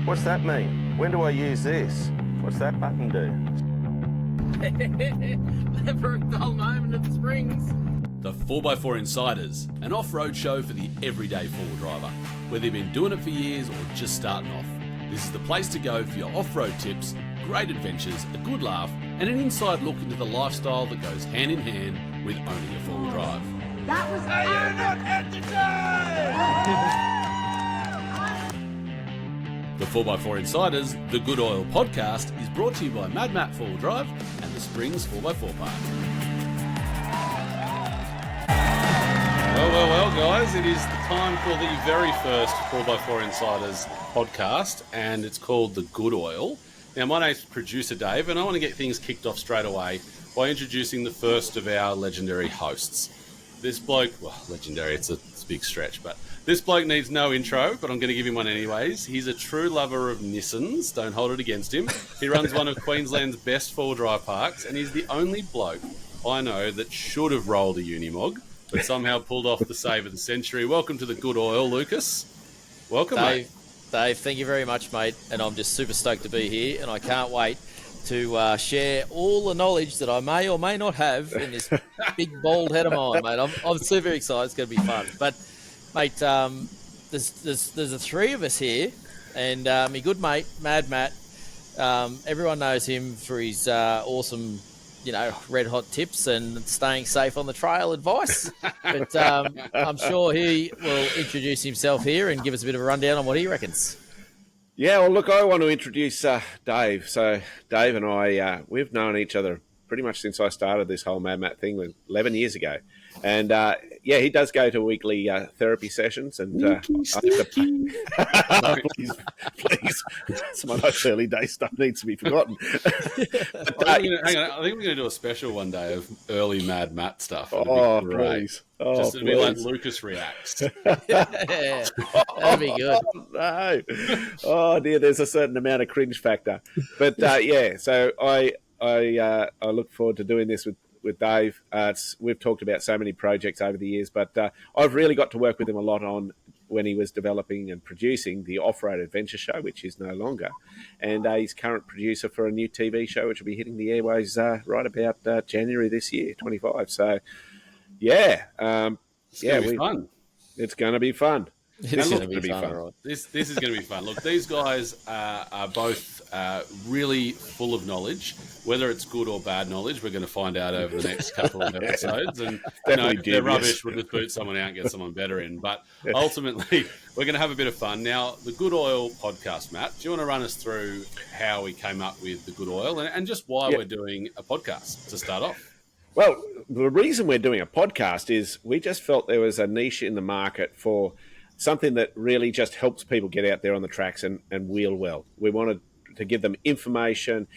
What's that mean? When do I use this? What's that button do? Never a dull moment at the Springs. The 4x4 Insiders, an off-road show for the everyday four-wheel driver, whether you've been doing it for years or just starting off. This is the place to go for your off-road tips, great adventures, a good laugh, and an inside look into the lifestyle that goes hand in hand with owning a four-wheel drive. That was Are you not entertained? The 4x4 Insiders, the Good Oil podcast, is brought to you by MadMatt 4-Wheel Drive and the Springs 4x4 Park. Well, guys, it is the time for the very first 4x4 Insiders podcast, and it's called The Good Oil. Now, my name's Producer Dave, and I want to get things kicked off straight away by introducing the first of our legendary hosts. This bloke, well, legendary, it's a big stretch, but this bloke needs no intro, but I'm going to give him one anyways. He's a true lover of Nissans. Don't hold it against him. He runs one of Queensland's best four-wheel drive parks, and he's the only bloke I know that should have rolled a Unimog, but somehow pulled off the save of the century. Welcome to the Good Oil, Lucas. Welcome, mate. Dave, thank you very much, mate. And I'm just super stoked to be here, and I can't wait to share all the knowledge that I may or may not have in this big, bald head of mine, mate. I'm super excited. It's going to be fun. But, mate, there's the three of us here, and my good mate, MadMatt. Everyone knows him for his awesome, red-hot tips and staying safe on the trail advice. But I'm sure he will introduce himself here and give us a bit of a rundown on what he reckons. Yeah, well, look, I want to introduce Dave. So Dave and I, we've known each other pretty much since I started this whole MadMatt thing 11 years ago. And, he does go to weekly therapy sessions. And please, some of those early day stuff needs to be forgotten. I think we're going to do a special one day of early MadMatt stuff. Oh, please. Just to be like Lucas reacts. That'd be good. No. Oh, dear, there's a certain amount of cringe factor. But, so I look forward to doing this with Dave. We've talked about so many projects over the years, but I've really got to work with him a lot on when he was developing and producing the Off-Road Adventure Show, which is no longer. And he's current producer for a new TV show, which will be hitting the airways right about January this year, 25. So, it's going to be fun. It's going to be fun. It's going to be fun. Right. This is going to be fun. Look, these guys are both really full of knowledge. Whether it's good or bad knowledge, we're going to find out over the next couple of episodes. And they're rubbish. We'll just boot someone out and get someone better in. But ultimately, we're going to have a bit of fun. Now, the Good Oil podcast, Matt, do you want to run us through how we came up with the Good Oil and just why we're doing a podcast to start off? Well, the reason we're doing a podcast is we just felt there was a niche in the market for something that really just helps people get out there on the tracks and wheel well. We wanted to give them information,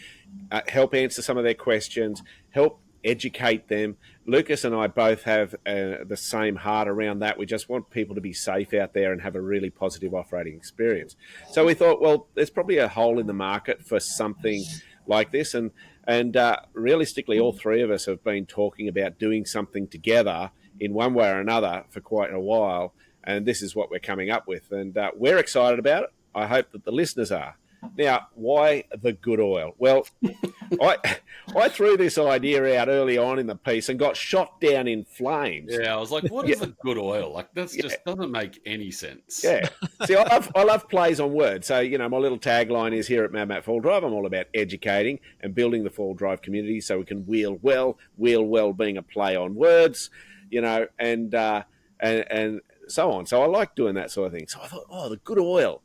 help answer some of their questions, help educate them. Lucas and I both have the same heart around that. We just want people to be safe out there and have a really positive off-roading experience. So we thought, well, there's probably a hole in the market for something like this. And realistically, all three of us have been talking about doing something together in one way or another for quite a while. And this is what we're coming up with. And we're excited about it. I hope that the listeners are. Now, why the Good Oil? Well, I threw this idea out early on in the piece and got shot down in flames. Yeah, I was like, what is the Good Oil? Like, that's just doesn't make any sense. Yeah. See, I love plays on words. So, my little tagline is here at MadMatt 4-Wheel Drive, I'm all about educating and building the 4-wheel drive community so we can wheel well being a play on words, and so on. So I like doing that sort of thing. So I thought, the Good Oil.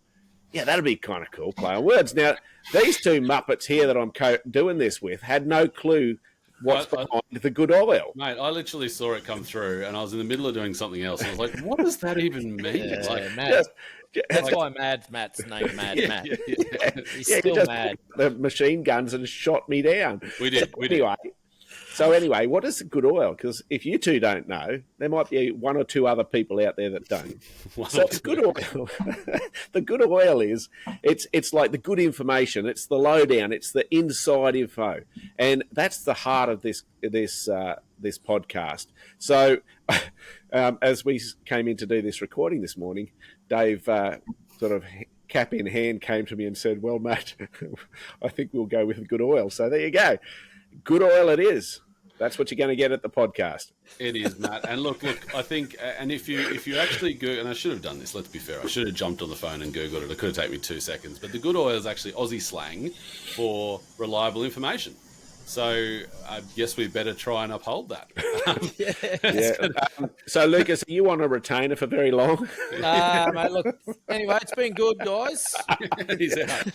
Yeah, that'd be kind of cool, play on words. Now, these two Muppets here that I'm doing this with had no clue what's behind the Good Oil. Mate, I literally saw it come through and I was in the middle of doing something else. I was like, what does that even mean? That's why MadMatt's named MadMatt. He's still mad. The machine guns and shot me down. We did. So anyway, what is the Good Oil? Because if you two don't know, there might be one or two other people out there that don't. So the Good Oil, the Good Oil is it's like the good information. It's the lowdown. It's the inside info, and that's the heart of this podcast. So as we came in to do this recording this morning, Dave sort of cap in hand, came to me and said, "Well, Matt, I think we'll go with good oil." So there you go. Good oil it is. That's what you're going to get at the podcast. It is, Matt. And look, I think, and if you actually Google, and I should have done this, let's be fair, I should have jumped on the phone and Googled it. It could have taken me 2 seconds. But the good oil is actually Aussie slang for reliable information. So I guess we better try and uphold that. So, Lucas, are you on a retainer for very long? Mate, look, anyway, it's been good, guys. He's out.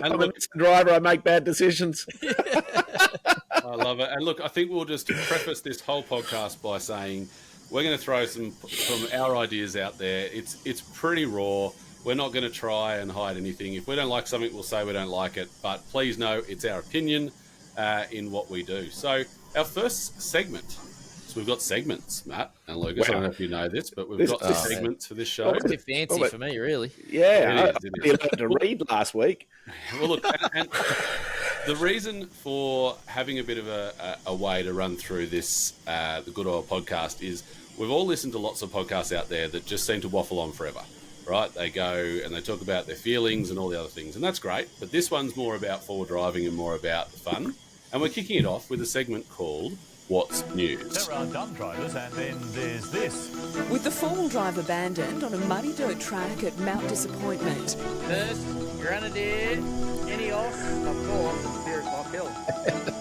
I'm a driver. I make bad decisions. I love it. And look, I think we'll just preface this whole podcast by saying we're going to throw some our ideas out there. It's pretty raw. We're not going to try and hide anything. If we don't like something, we'll say we don't like it. But please know it's our opinion in what we do. So our first segment. So we've got segments, Matt and Lucas. I don't know if you know this, but we've got segments for this show. It's a bit fancy for me, really. Yeah, I learned to read last week. Well, look, and the reason for having a bit of a way to run through this, the Good Oil podcast, is we've all listened to lots of podcasts out there that just seem to waffle on forever, right? They go and they talk about their feelings and all the other things, and that's great. But this one's more about forward driving and more about the fun. And we're kicking it off with a segment called What's News? There are dumb drivers, and then there's this. With the four-wheel drive abandoned on a muddy dirt track at Mount Disappointment. First, Grenadier, Ineos, of course, and Spirit Lock Hill.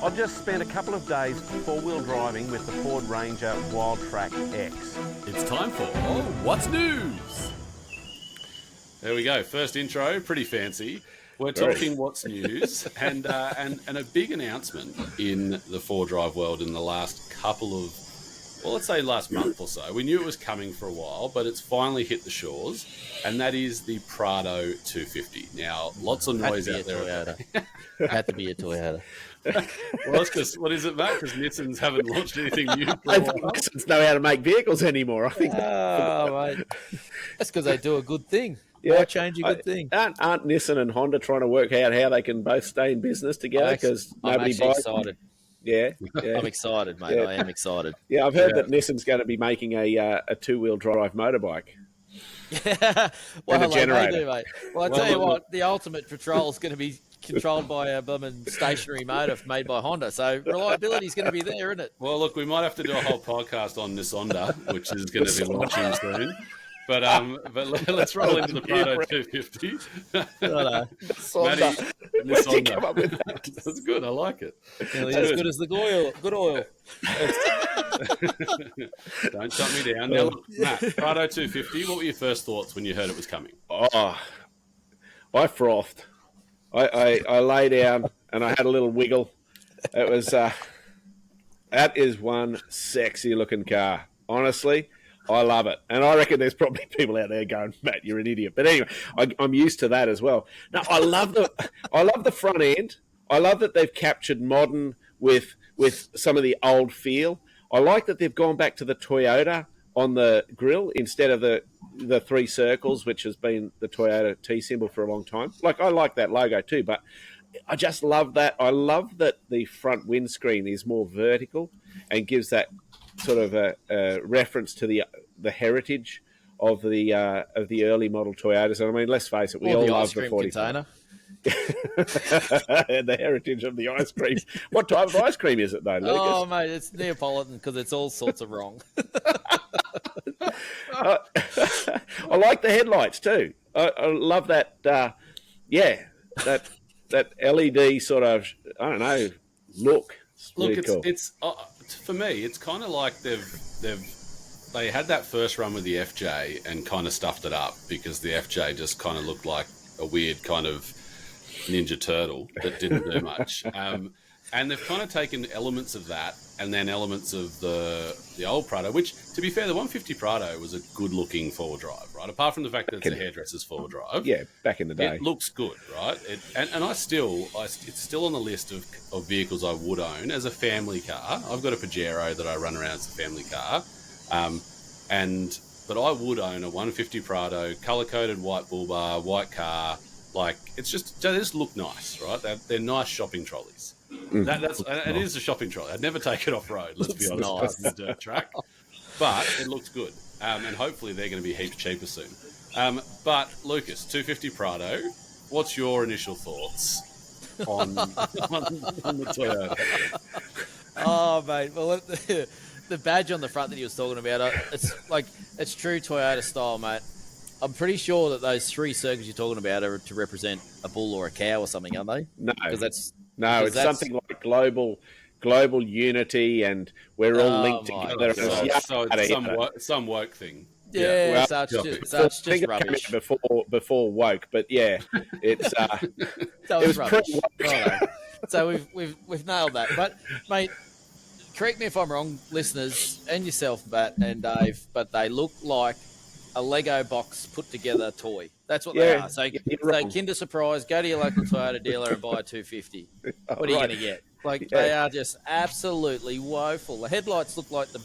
I've just spent a couple of days four-wheel driving with the Ford Ranger Wild Track X. It's time for What's News? There we go. First intro, pretty fancy. We're talking What's News and a big announcement in the four-drive world in the last couple of, well, let's say last month or so. We knew it was coming for a while, but it's finally hit the shores, and that is the Prado 250. Now, lots of noise out there. Had to be a Toyota. Well, that's because, what is it, Matt? Because Nissans haven't launched anything new for a while. Nissans know how to make vehicles anymore, I think. Oh, mate. That's because they do a good thing. Yeah, why change a good thing? Aren't Nissan and Honda trying to work out how they can both stay in business together? Because nobody buys excited. Yeah, I'm excited, mate. Yeah. I am excited. Yeah, I've heard that Nissan's going to be making a two-wheel drive motorbike. Well, and a generator. they do, mate. Well, I tell you what, the ultimate patrol is going to be controlled by a blooming stationary motor made by Honda. So reliability is going to be there, isn't it? Well, look, we might have to do a whole podcast on Nissonda, which is going to be launching soon. But let's roll into the Prado 250. Matty, Where'd you come up with that? That's good. I like it. Nearly as good as the good oil. Don't shut me down. Now, look, Matt, Prado 250, what were your first thoughts when you heard it was coming? Oh, I frothed. I lay down and I had a little wiggle. It was that is one sexy looking car. Honestly, I love it. And I reckon there's probably people out there going, Matt, you're an idiot. But anyway, I'm used to that as well. No, I love the front end. I love that they've captured modern with some of the old feel. I like that they've gone back to the Toyota on the grille instead of the three circles, which has been the Toyota T symbol for a long time. Like, I like that logo too, but I just love that. I love that the front windscreen is more vertical and gives that sort of a reference to the heritage of the early model Toyotas. And I mean, let's face it, we all love the 45. And the heritage of the ice cream. What type of ice cream is it, though, Lucas? Oh, mate, it's Neapolitan because it's all sorts of wrong. I like the headlights too. I love that. That LED sort of, I don't know, look. Look, really cool. it's for me, it's kind of like they had that first run with the FJ and kind of stuffed it up because the FJ just kind of looked like a weird kind of Ninja Turtle that didn't do much. And they've kind of taken elements of that and then elements of the old Prado, which, to be fair, the 150 Prado was a good-looking four-wheel drive, right? Apart from the fact that it's a hairdresser's four-wheel drive. Yeah, back in the day. It looks good, right? It's still on the list of vehicles I would own as a family car. I've got a Pajero that I run around as a family car. But I would own a 150 Prado, colour-coded white bull bar, white car. Like, they just look nice, right? They're nice shopping trolleys. It is a shopping trolley. I'd never take it off-road, let's be honest, on the dirt track. But it looks good. And hopefully they're going to be heaps cheaper soon. But Lucas, 250 Prado, what's your initial thoughts on the Toyota? Oh, mate. Well, the badge on the front that he was talking about, it's true Toyota style, mate. I'm pretty sure that those 3 circles you're talking about are to represent a bull or a cow or something, aren't they? No, Because it's something like global unity, and we're all linked together. So it's some woke thing. Yeah, well, so it's just rubbish. Before woke, but yeah, it's So it was rubbish. pretty woke. Righto. So we've nailed that. But mate, correct me if I'm wrong, listeners, and yourself, Matt and Dave, but they look like a Lego box put together toy. That's what they are. So Kinder Surprise, go to your local Toyota dealer and buy a 250. What are you going to get? They are just absolutely woeful. The headlights look like the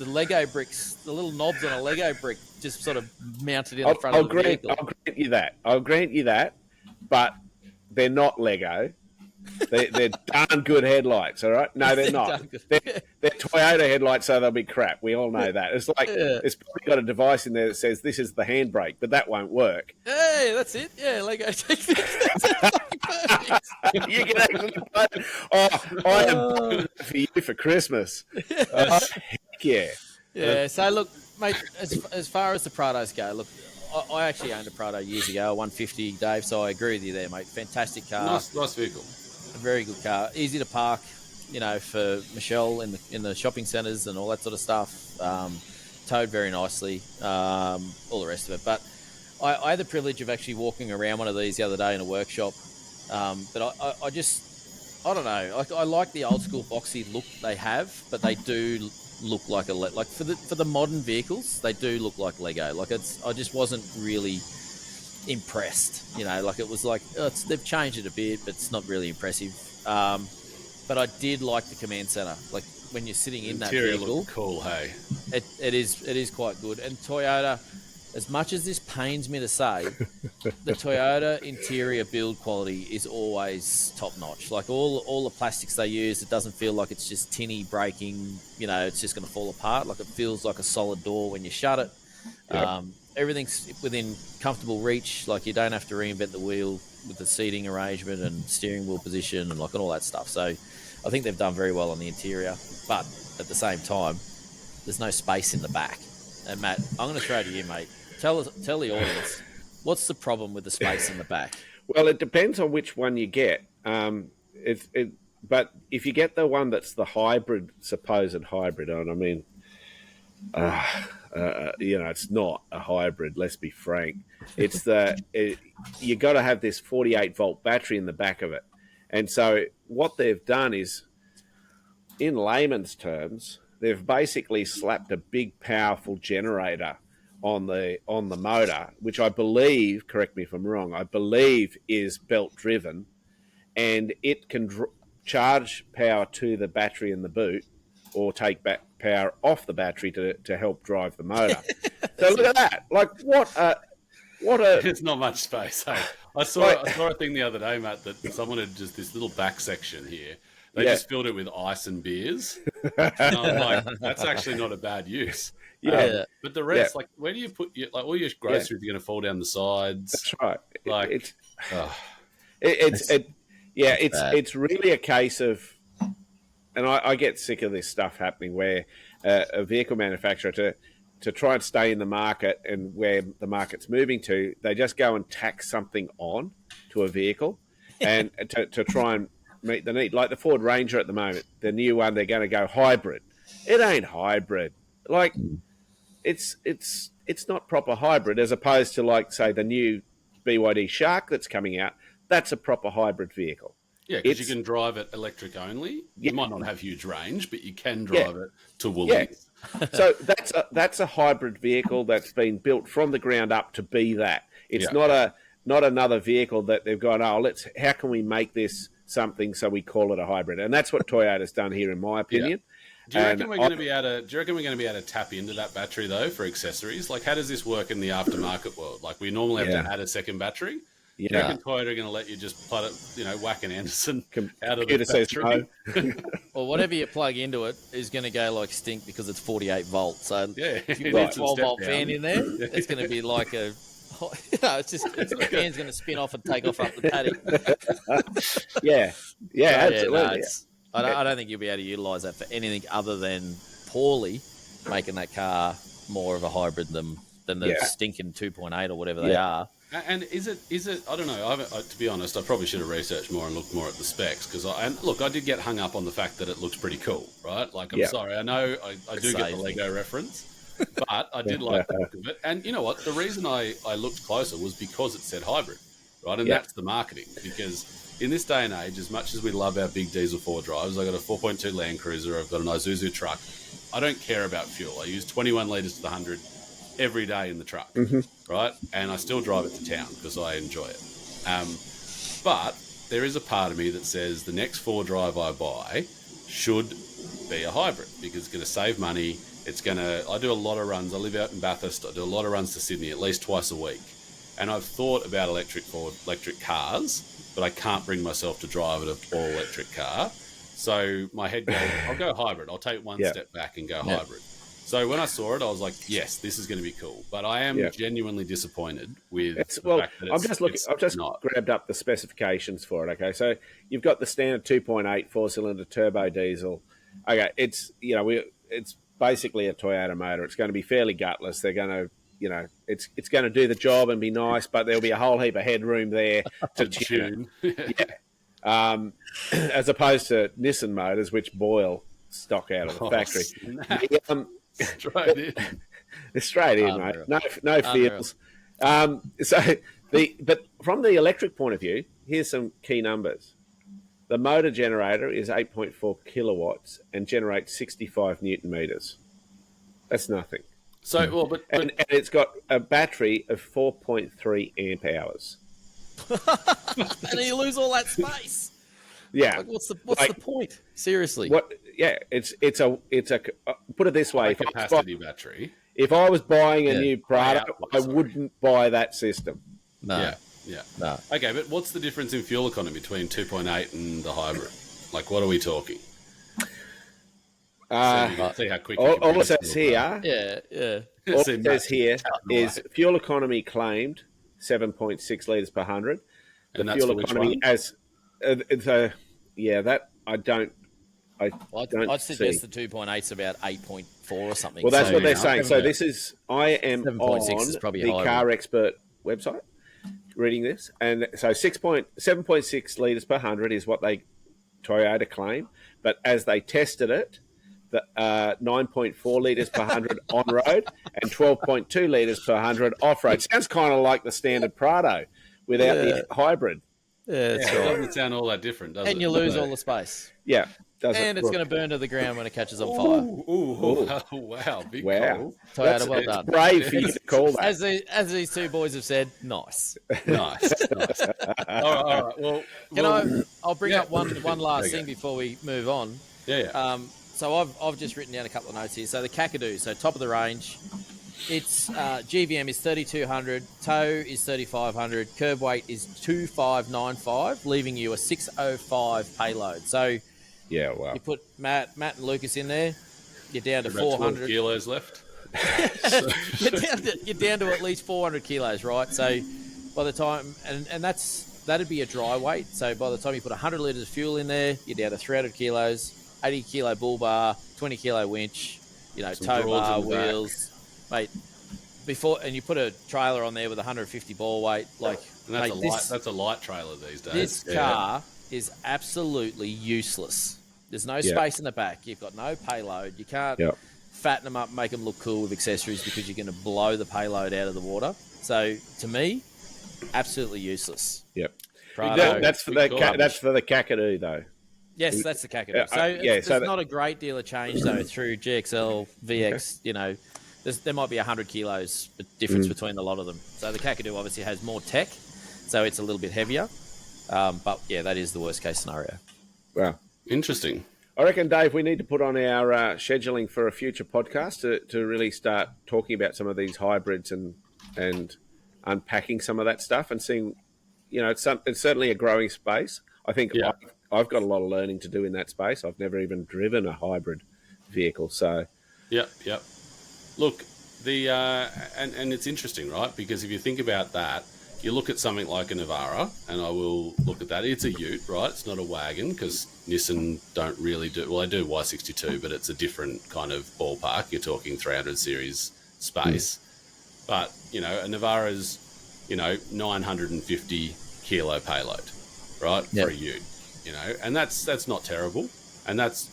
Lego bricks, the little knobs on a Lego brick, just sort of mounted in the front of the vehicle. I'll grant you that, but they're not Lego. They're darn good headlights, all right? No, they're not. They're Toyota headlights, so they'll be crap. We all know that. It's like it's probably got a device in there that says this is the handbrake, but that won't work. Hey, that's it. Yeah, Lego technique. You can actually play. I am for you for Christmas. Heck yeah. Yeah. So look, mate. As far as the Prados go, look, I actually owned a Prado years ago, a 150, Dave. So I agree with you there, mate. Fantastic car. Nice vehicle. A very good car. Easy to park, for Michelle in the shopping centres and all that sort of stuff. Towed very nicely. All the rest of it. But I had the privilege of actually walking around one of these the other day in a workshop. But I don't know. I like the old school boxy look they have, but they do look like for the modern vehicles, they do look like Lego. I just wasn't really impressed. It was like they've changed it a bit, but it's not really impressive. But I did like the command center. Like when you're sitting in that vehicle, looked cool. Hey, it is quite good. And Toyota, as much as this pains me to say, the Toyota interior build quality is always top notch. Like all the plastics they use, it doesn't feel like it's just tinny breaking. It's just going to fall apart. Like it feels like a solid door when you shut it. Yep. Everything's within comfortable reach. Like you don't have to reinvent the wheel with the seating arrangement and steering wheel position and all that stuff. So I think they've done very well on the interior. But at the same time, there's no space in the back. And Matt, I'm going to throw to you, mate. Tell the audience, what's the problem with the space in the back? Well, it depends on which one you get. But if you get the one that's the supposed hybrid, and I mean, it's not a hybrid. Let's be frank. It's you got to have this 48-volt battery in the back of it, and so what they've done is, in layman's terms, they've basically slapped a big, powerful generator on the motor, which I believe, correct me if I'm wrong, I believe is belt driven, and it can charge power to the battery in the boot, or take back power off the battery to help drive the motor. So look at that! Like what a There's not much space. Hey, I saw a thing the other day, Matt, that someone had just this little back section here. They just filled it with ice and beers. And I'm like, that's actually not a bad use. Yeah. But the rest, where do you put all your groceries are going to fall down the sides? That's right. Like, it's really a case of, and I get sick of this stuff happening where a vehicle manufacturer to try and stay in the market and where the market's moving to, they just go and tack something on to a vehicle and to try and meet the need. Like the Ford Ranger at the moment, the new one, they're going to go hybrid. It ain't hybrid. Like it's not proper hybrid, as opposed to, like, say, the new BYD Shark that's coming out. That's a proper hybrid vehicle. Yeah, because you can drive it electric only. You might not have huge range, but you can drive it to Woolies. Yeah. So that's a hybrid vehicle that's been built from the ground up to be that. It's not another vehicle that they've gone, how can we make this something so we call it a hybrid? And that's what Toyota's done here, in my opinion. Do you reckon we're going to be able to tap into that battery though for accessories? Like, how does this work in the aftermarket world? Like, we normally have to add a second battery. Do you reckon Toyota are going to let you just plug it, whack an Anderson out of the battery? Well, whatever you plug into it is going to go like stink because it's 48 volts. So if you put a 12 volt fan in there, it's going to be like a the fan's going to spin off and take off up the paddock. Yeah, absolutely. I don't think you'll be able to utilise that for anything other than poorly making that car more of a hybrid than the stinking 2.8 or whatever they are. And is it? I don't know. To be honest, I probably should have researched more and looked more at the specs because I did get hung up on the fact that it looks pretty cool, right? Like, I'm sorry, I know I do get the Lego reference, but I did like the look of it. And you know what? The reason I looked closer was because it said hybrid, right? And that's the marketing. Because in this day and age, as much as we love our big diesel four drives, I got a 4.2 Land Cruiser, I've got an Isuzu truck. I don't care about fuel. I use 21 litres to the 100 every day in the truck, right? And I still drive it to town because I enjoy it. But there is a part of me that says the next four drive I buy should be a hybrid because it's going to save money. I do a lot of runs. I live out in Bathurst. I do a lot of runs to Sydney at least twice a week. And I've thought about electric cars, but I can't bring myself to drive an all-electric car. So my head goes, I'll go hybrid. I'll take one step back and go hybrid. So when I saw it, I was like, yes, this is going to be cool. But I am genuinely disappointed with the fact that I've just grabbed up the specifications for it, okay? So you've got the standard 2.8 four-cylinder turbo diesel. Okay, it's basically a Toyota motor. It's going to be fairly gutless. They're going to, it's going to do the job and be nice, but there'll be a whole heap of headroom there to tune. As opposed to Nissan motors, which boil stock out of the factory. Straight in, mate. No feels. But from the electric point of view, here's some key numbers. The motor generator is 8.4 kilowatts and generates 65 newton meters. That's nothing. So, and it's got a battery of 4.3 amp hours. And you lose all that space. Yeah. Like, what's the point? Seriously. It's a put it this way, a capacity battery. If I was buying a new Prado, I wouldn't buy that system. No. Yeah. No. Okay, but what's the difference in fuel economy between 2.8 and the hybrid? Like, what are we talking? See how quick. All it says here. Yeah. All it says here is fuel economy claimed 7.6 litres per 100. And that's fuel economy as that I don't. I'd suggest the 2.8's about 8.4 or something. Well, that's what they're saying. So this is I am on is probably the Car Expert website reading this, and so 7.6 litres per 100 is what Toyota claim, but as they tested it, the 9.4 litres per 100 on road and 12.2 litres per 100 off road. Sounds kind of like the standard Prado without the hybrid. Yeah, it doesn't sound all that different, does it? And you lose all the space. Yeah. And it's going to burn to the ground when it catches on fire. Wow. Big call. Toyota, well done. Brave for you to call that. As these two boys have said, nice. Nice. All right. Well, I'll bring up one last thing before we move on. Yeah. So I've just written down a couple of notes here. So the Kakadu, so top of the range, its GVM is 3,200, tow is 3,500, curb weight is 2,595, leaving you a 605 payload. So yeah, wow. You put Matt and Lucas in there, you're down to 400 kilos left. you're down to at least 400 kilos, right? So by the time, and that'd be a dry weight. So by the time you put 100 litres of fuel in there, you're down to 300 kilos, 80 kilo bull bar, 20 kilo winch, tow bar, wheels, mate. And you put a trailer on there with 150 ball weight, that's a light trailer these days. This car is absolutely useless. There's no space in the back. You've got no payload. You can't fatten them up, make them look cool with accessories because you're going to blow the payload out of the water. So to me, absolutely useless. Yep. Prado. That's for the Kakadu though. Yes, that's the Kakadu. So there's not a great deal of change though through GXL, VX. There might be 100 kilos difference between a lot of them. So the Kakadu obviously has more tech, so it's a little bit heavier. But yeah, that is the worst case scenario. Wow. Interesting. I reckon, Dave, we need to put on our scheduling for a future podcast to really start talking about some of these hybrids and unpacking some of that stuff and seeing, it's certainly a growing space. I think I've got a lot of learning to do in that space. I've never even driven a hybrid vehicle. So, Yep. Look, And it's interesting, right? Because if you think about that, you look at something like a Navara, and I will look at that. It's a ute, right? It's not a wagon, because Nissan don't really do... Well, they do Y62, but it's a different kind of ballpark. You're talking 300 series space. But, you know, a Navara's, 950 kilo payload, right? Yep. For a ute, and that's not terrible. And that's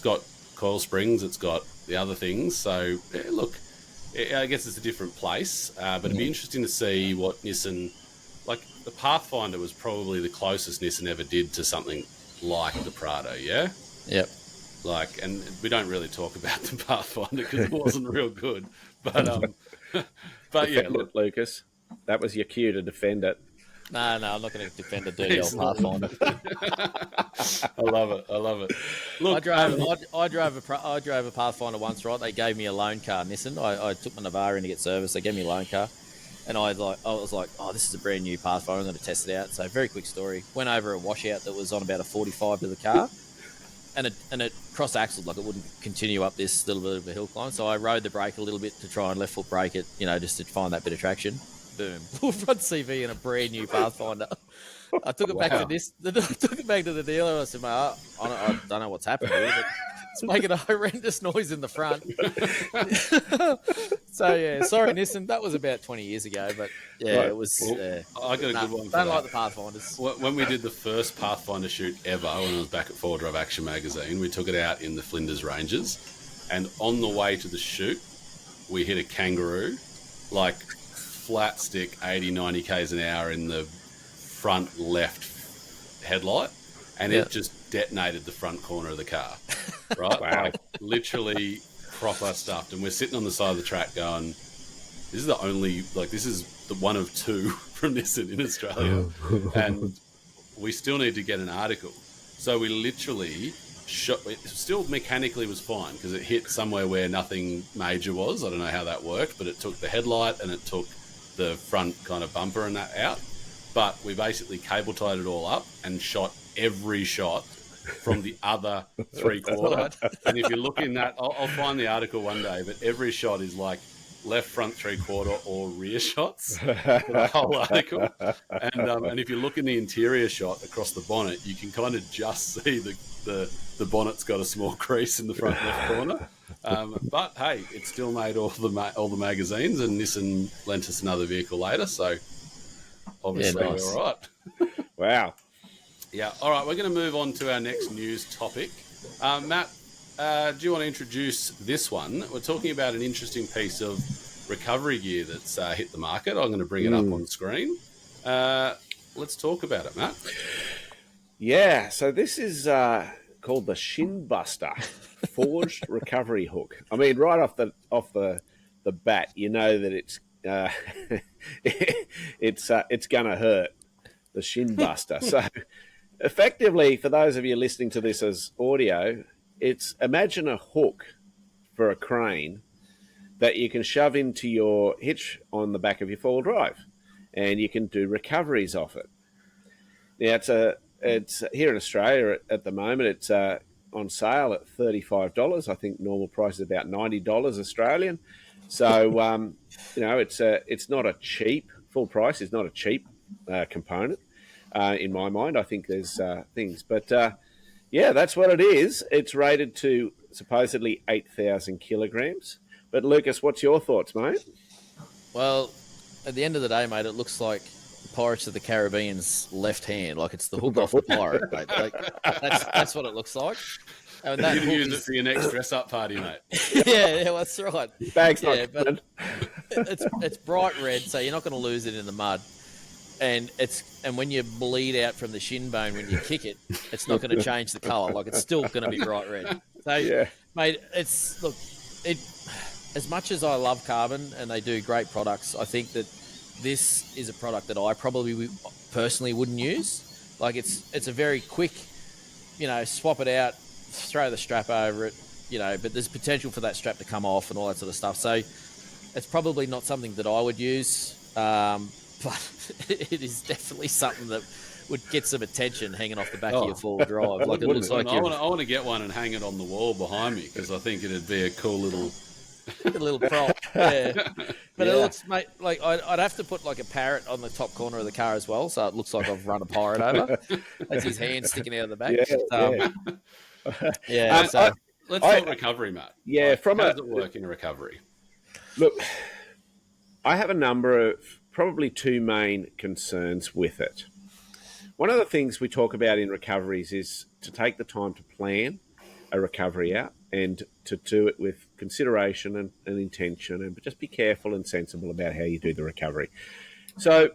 got coil springs, it's got the other things. So, look, I guess it's a different place, but it'd be interesting to see what Nissan... Like, the Pathfinder was probably the closest Nissan ever did to something like the Prado, yeah? Yep. Like, and we don't really talk about the Pathfinder because it wasn't real good. But, but yeah, look, Lucas, that was your cue to defend it. No, I'm not going to defend a dirty old Pathfinder. I love it. Look, I drove a Pathfinder once, right? They gave me a loan car, Nissan. I took my Navara in to get service. They gave me a loan car, and I was like, oh, this is a brand new Pathfinder. I'm going to test it out. So, very quick story. Went over a washout that was on about a 45 to the car, and it cross axled, like it wouldn't continue up this little bit of a hill climb. So I rode the brake a little bit to try and left foot brake it, just to find that bit of traction. Boom! Full front CV and a brand new Pathfinder. I took it back to this. I took it back to the dealer. I said, "Mate, I don't know what's happened here, but it's making a horrendous noise in the front." So yeah, sorry, Nissan. That was about 20 years ago, but yeah, Right. it was. Well, I got a good one. Don't like the Pathfinders. When we did the first Pathfinder shoot ever, when I was back at Four Drive Action Magazine, we took it out in the Flinders Ranges, and on the way to the shoot, we hit a kangaroo, like flat stick 80, 90 k's an hour in the front left headlight, and it just detonated the front corner of the car. Right? Wow. Like, literally proper stuffed. And we're sitting on the side of the track going, this is the only, this is the one of two from Nissan in Australia. And we still need to get an article. So we literally shot, it still mechanically was fine because it hit somewhere where nothing major was. I don't know how that worked, but it took the headlight and it took the front kind of bumper and that out. But we basically cable tied it all up and shot every shot from the other three-quarter. And if you look in that, I'll find the article one day, but every shot is like left front three-quarter or rear shots for the whole article. And if you look in the interior shot across the bonnet, you can kind of just see the bonnet's got a small crease in the front left corner. But hey, it still made all the magazines, and Nissan lent us another vehicle later, so obviously nice. we're all right. Wow. Yeah, all right, we're going to move on to our next news topic. Matt, do you want to introduce this one? We're talking about an interesting piece of recovery gear that's hit the market. I'm going to bring it up on screen. Let's talk about it, Matt. Yeah, so this is called the Shin Buster forged recovery hook. I mean, right off the bat, you know that it's it's going to hurt, the Shin Buster. So effectively, for those of you listening to this as audio, imagine a hook for a crane that you can shove into your hitch on the back of your four-wheel drive, and you can do recoveries off it. Now, it's here in Australia at the moment. It's on sale at $35. I think normal price is about $90 Australian. So it's not a cheap full price. It's not a cheap component in my mind. I think there's things, but that's what it is. It's rated to supposedly 8,000 kilograms. But Lucas, what's your thoughts, mate? Well, at the end of the day, mate, it looks like Pirates of the Caribbean's left hand, like it's the hook off the pirate, mate. Like, that's what it looks like. And that You can hook use it for your next dress-up party, mate. yeah, that's right. Bag's Yeah, not but it's bright red, so you're not going to lose it in the mud. And when you bleed out from the shin bone when you kick it, it's not going to change the colour. Like, it's still going to be bright red. So, mate, as much as I love Carbon and they do great products, I think that this is a product that I probably personally wouldn't use. Like, it's a very quick, swap it out, throw the strap over it, but there's potential for that strap to come off and all that sort of stuff. So it's probably not something that I would use, but it is definitely something that would get some attention hanging off the back of your four-wheel drive. Like, it looks like I want to get one and hang it on the wall behind me because I think it'd be a cool little a little prop. Yeah. But Yeah. it looks, mate, like I'd have to put like a parrot on the top corner of the car as well, so it looks like I've run a pirate over. That's his hand sticking out of the back. Yeah. So Let's talk recovery, Matt. Yeah, Like, from how a does it work in recovery? look, I have a number of probably two main concerns with it. One of the things we talk about in recoveries is to take the time to plan a recovery out and to do it with consideration and intention, and just be careful and sensible about how you do the recovery. So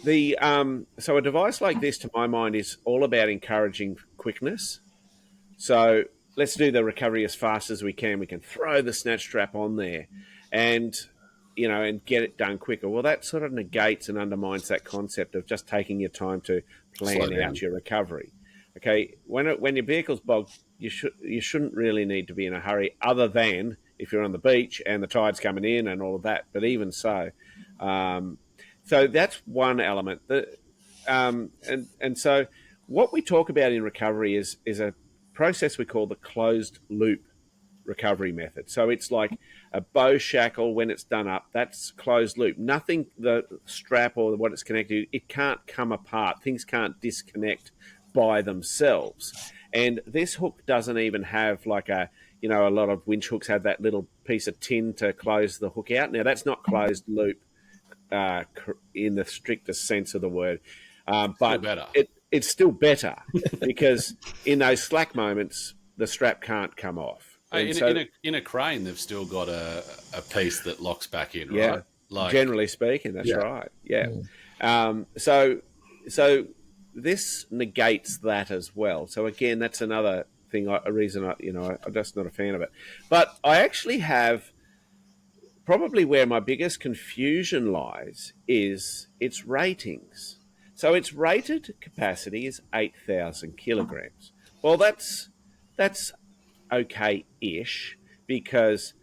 so a device like this, to my mind, is all about encouraging quickness. So let's do the recovery as fast as we can. We can throw the snatch strap on there, and and get it done quicker. Well, that sort of negates and undermines that concept of just taking your time to plan out your recovery. Okay, when your vehicle's bogged, you shouldn't really need to be in a hurry, other than if you're on the beach and the tide's coming in and all of that. But even so, so that's one element. And so what we talk about in recovery is a process we call the closed loop recovery method. So it's like a bow shackle when it's done up. That's closed loop. Nothing, the strap or what it's connected to, it can't come apart. Things can't disconnect by themselves. And this hook doesn't even have like a lot of winch hooks have that little piece of tin to close the hook out. Now, that's not closed loop in the strictest sense of the word. But better. It's still better because in those slack moments, the strap can't come off. In a crane, they've still got a piece that locks back in, right? Yeah, Like, generally speaking, that's right. Yeah. So this negates that as well. So again, that's another thing, a reason I'm just not a fan of it. But I actually have probably where my biggest confusion lies is its ratings. So its rated capacity is 8,000 kilograms. Well, that's okay-ish, because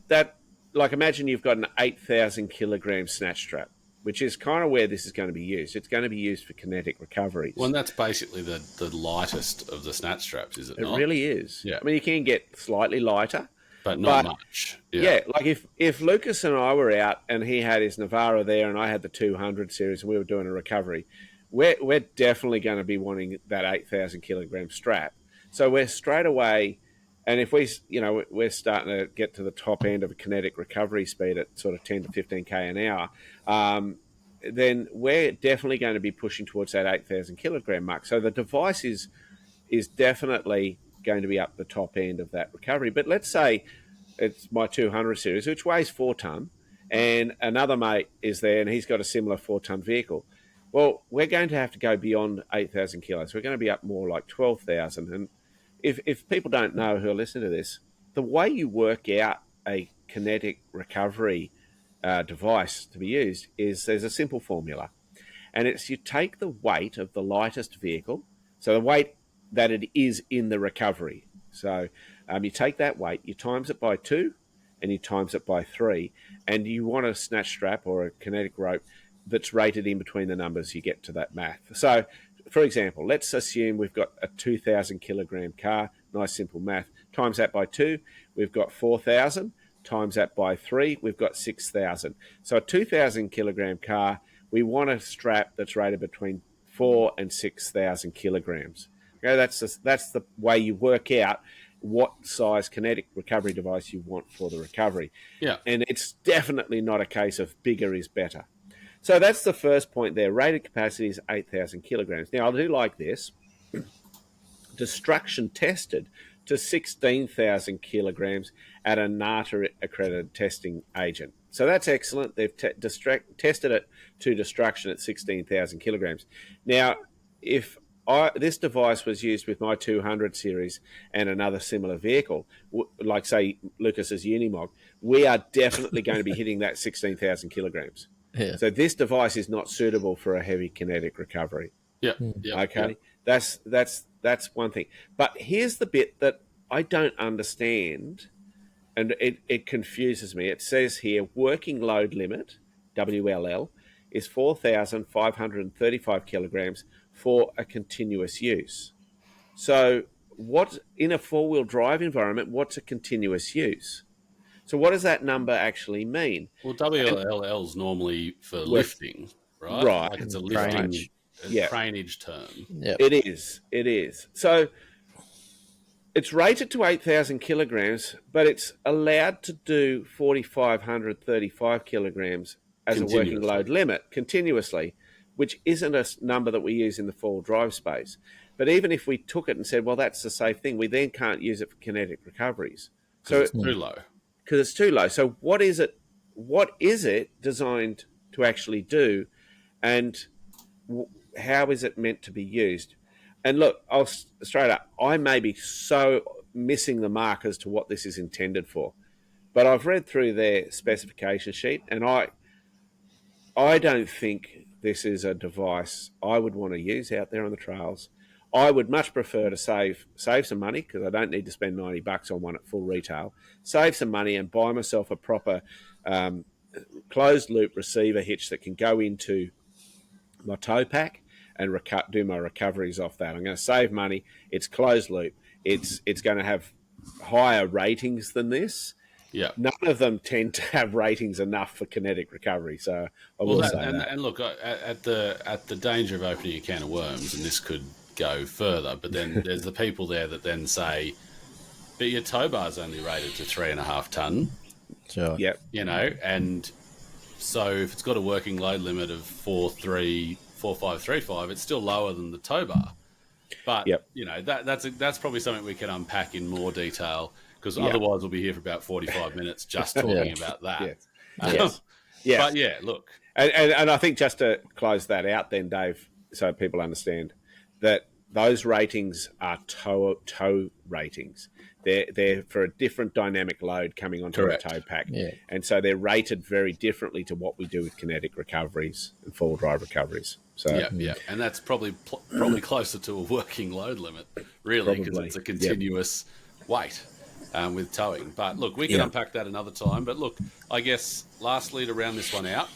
that, like, imagine you've got an 8,000 kilogram snatch strap, which is kind of where this is going to be used. It's going to be used for kinetic recoveries. Well, and that's basically the lightest of the snatch straps, is it not? It really is. Yeah. I mean, you can get slightly lighter, but not much. Yeah, like if Lucas and I were out and he had his Navara there and I had the 200 series and we were doing a recovery, we're definitely going to be wanting that 8,000 kilogram strap. So we're straight away, and if we're starting to get to the top end of a kinetic recovery speed at sort of 10 to 15k an hour, then we're definitely going to be pushing towards that 8,000 kilogram mark. So the device is definitely going to be up the top end of that recovery. But let's say it's my 200 series, which weighs 4 ton, and another mate is there and he's got a similar 4 ton vehicle. Well, we're going to have to go beyond 8,000 kilos. We're going to be up more like 12,000. And if people don't know who are listening to this, the way you work out a kinetic recovery device to be used is there's a simple formula. And it's you take the weight of the lightest vehicle, so the weight that it is in the recovery. So you take that weight, you times it by 2, and you times it by 3, and you want a snatch strap or a kinetic rope that's rated in between the numbers, you get to that math. So, for example, let's assume we've got a 2,000 kilogram car, nice simple math, times that by 2, we've got 4,000, times that by 3, we've got 6,000. So a 2,000 kilogram car, we want a strap that's rated between 4 and 6,000 kilograms. Okay, that's the way you work out what size kinetic recovery device you want for the recovery. Yeah. And it's definitely not a case of bigger is better. So that's the first point there. Rated capacity is 8,000 kilograms. Now, I do like this. Destruction tested to 16,000 kilograms at a NATA accredited testing agent. So that's excellent. They've tested it to destruction at 16,000 kilograms. Now, if this device was used with my 200 series and another similar vehicle, like, say, Lucas's Unimog, we are definitely going to be hitting that 16,000 kilograms. Yeah. So this device is not suitable for a heavy kinetic recovery. Yeah. Okay. Yeah. That's one thing. But here's the bit that I don't understand, and it confuses me. It says here working load limit, WLL, is 4,535 kilograms for a continuous use. So what in a 4-wheel drive environment, what's a continuous use? So what does that number actually mean? Well, WLL is normally for lifting, right? Right. Like it's a lifting Yeah. craneage term. Yeah. It is. So it's rated to 8,000 kilograms, but it's allowed to do 4,535 kilograms as a working load limit continuously, which isn't a number that we use in the four-wheel drive space. But even if we took it and said, well, that's the safe thing, we then can't use it for kinetic recoveries. So It's too low. Because it's too low. So what is it? What is it designed to actually do, and how is it meant to be used? And look, I'll straight up, I may be so missing the mark as to what this is intended for, but I've read through their specification sheet, and I don't think this is a device I would want to use out there on the trails. I would much prefer to save some money, because I don't need to spend $90 on one at full retail. Save some money and buy myself a proper closed loop receiver hitch that can go into my tow pack and do my recoveries off that. I'm going to save money. It's closed loop. It's going to have higher ratings than this. Yeah. None of them tend to have ratings enough for kinetic recovery. So I will say that. And look, at the danger of opening a can of worms, and this could go further, but then there's the people there that then say, but your tow bar's only rated to 3.5 ton. Sure. Yep. You know, and so if it's got a working load limit of 4.535, it's still lower than the tow bar. But you know, that's probably something we can unpack in more detail, because otherwise we'll be here for about 45 minutes just talking about that. Yes. But yeah, look, and I think just to close that out, then, Dave, so people understand that those ratings are tow ratings. They're for a different dynamic load coming onto a tow pack, and so they're rated very differently to what we do with kinetic recoveries and four-wheel drive recoveries. So and that's probably closer to a working load limit, really, because it's a continuous weight with towing. But look, we can unpack that another time. But look, I guess lastly, to round this one out,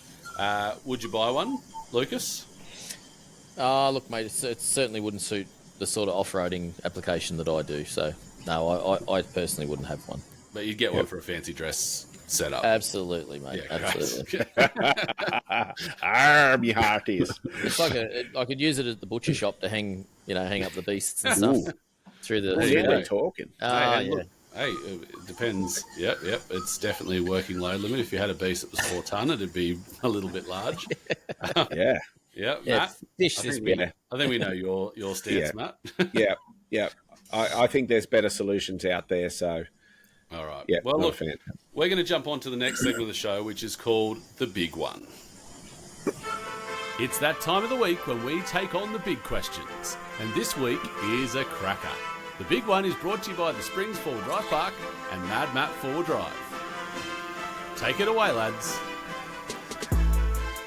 would you buy one, Lucas? Look, mate, it certainly wouldn't suit the sort of off-roading application that I do. So, no, I personally wouldn't have one. But you'd get one for a fancy dress setup. Absolutely, mate. Yeah, absolutely. Arm, you hearties. It's like I could use it at the butcher shop to hang up the beasts and stuff through the. We're talking. Look, hey, it depends. Yep. It's definitely a working load limit. If you had a beast that was 4 ton, it'd be a little bit large. Yeah, Matt. I think we know your stance, Matt. Yeah. I think there's better solutions out there. So, all right. Yeah. Well, look, we're going to jump on to the next segment of the show, which is called The Big One. It's that time of the week when we take on the big questions. And this week is a cracker. The Big One is brought to you by the Springs 4 Drive Park and MadMatt 4 Drive. Take it away, lads.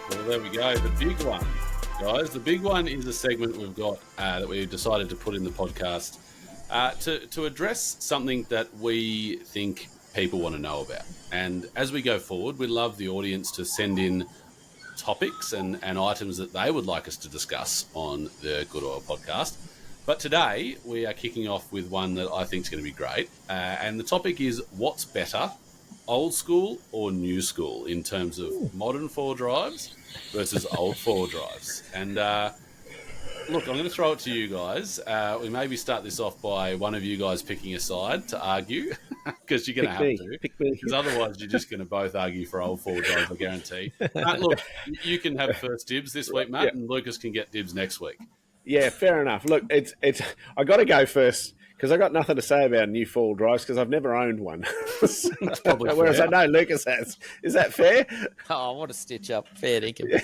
Well, there we go. The Big One, guys. The Big One is a segment we've got that we've decided to put in the podcast to address something that we think people want to know about. And as we go forward, we'd love the audience to send in topics and items that they would like us to discuss on the Good Oil podcast. But today, we are kicking off with one that I think is going to be great. And the topic is, what's better, old school or new school, in terms of modern four drives versus old four drives? And look, I'm going to throw it to you guys. We maybe start this off by one of you guys picking a side to argue, because you're going to have to. Because otherwise, you're just going to both argue for old four drives, I guarantee. Look, you can have first dibs this week, Matt, and Lucas can get dibs next week. Yeah, fair enough. Look, it's. I got to go first, because I got nothing to say about new four-wheel drives, because I've never owned one. Whereas I know Lucas has. Is that fair? Oh, what a stitch up! Fair dinkum.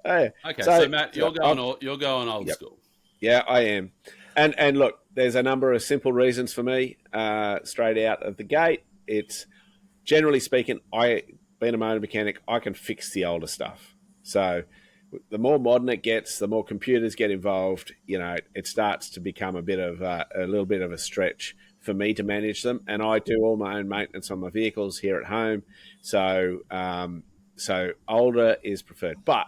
Hey, Okay, so Matt, you're going old school. Yeah, I am. And look, there's a number of simple reasons for me. Straight out of the gate, it's generally speaking, being a motor mechanic, I can fix the older stuff. So the more modern it gets, the more computers get involved, it starts to become a little bit of a stretch for me to manage them. And I do all my own maintenance on my vehicles here at home. So older is preferred. But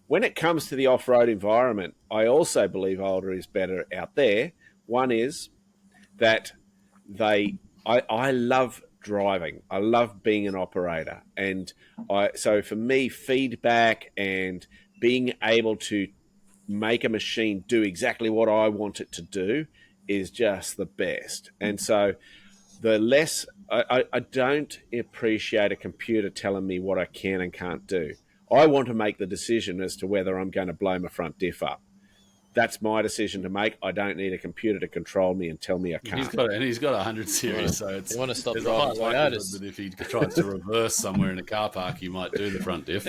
when it comes to the off-road environment, I also believe older is better out there. One is that they I love driving. I love being an operator, and so for me, feedback and being able to make a machine do exactly what I want it to do is just the best. And so the less I don't appreciate a computer telling me what I can and can't do. I want to make the decision as to whether I'm going to blow my front diff up. That's my decision to make. I don't need a computer to control me and tell me I can't. He's got a 100 series, so it's You want to stop there's a high driving likelihood Toyotas. that if he tries to reverse somewhere in a car park, he might do the front diff.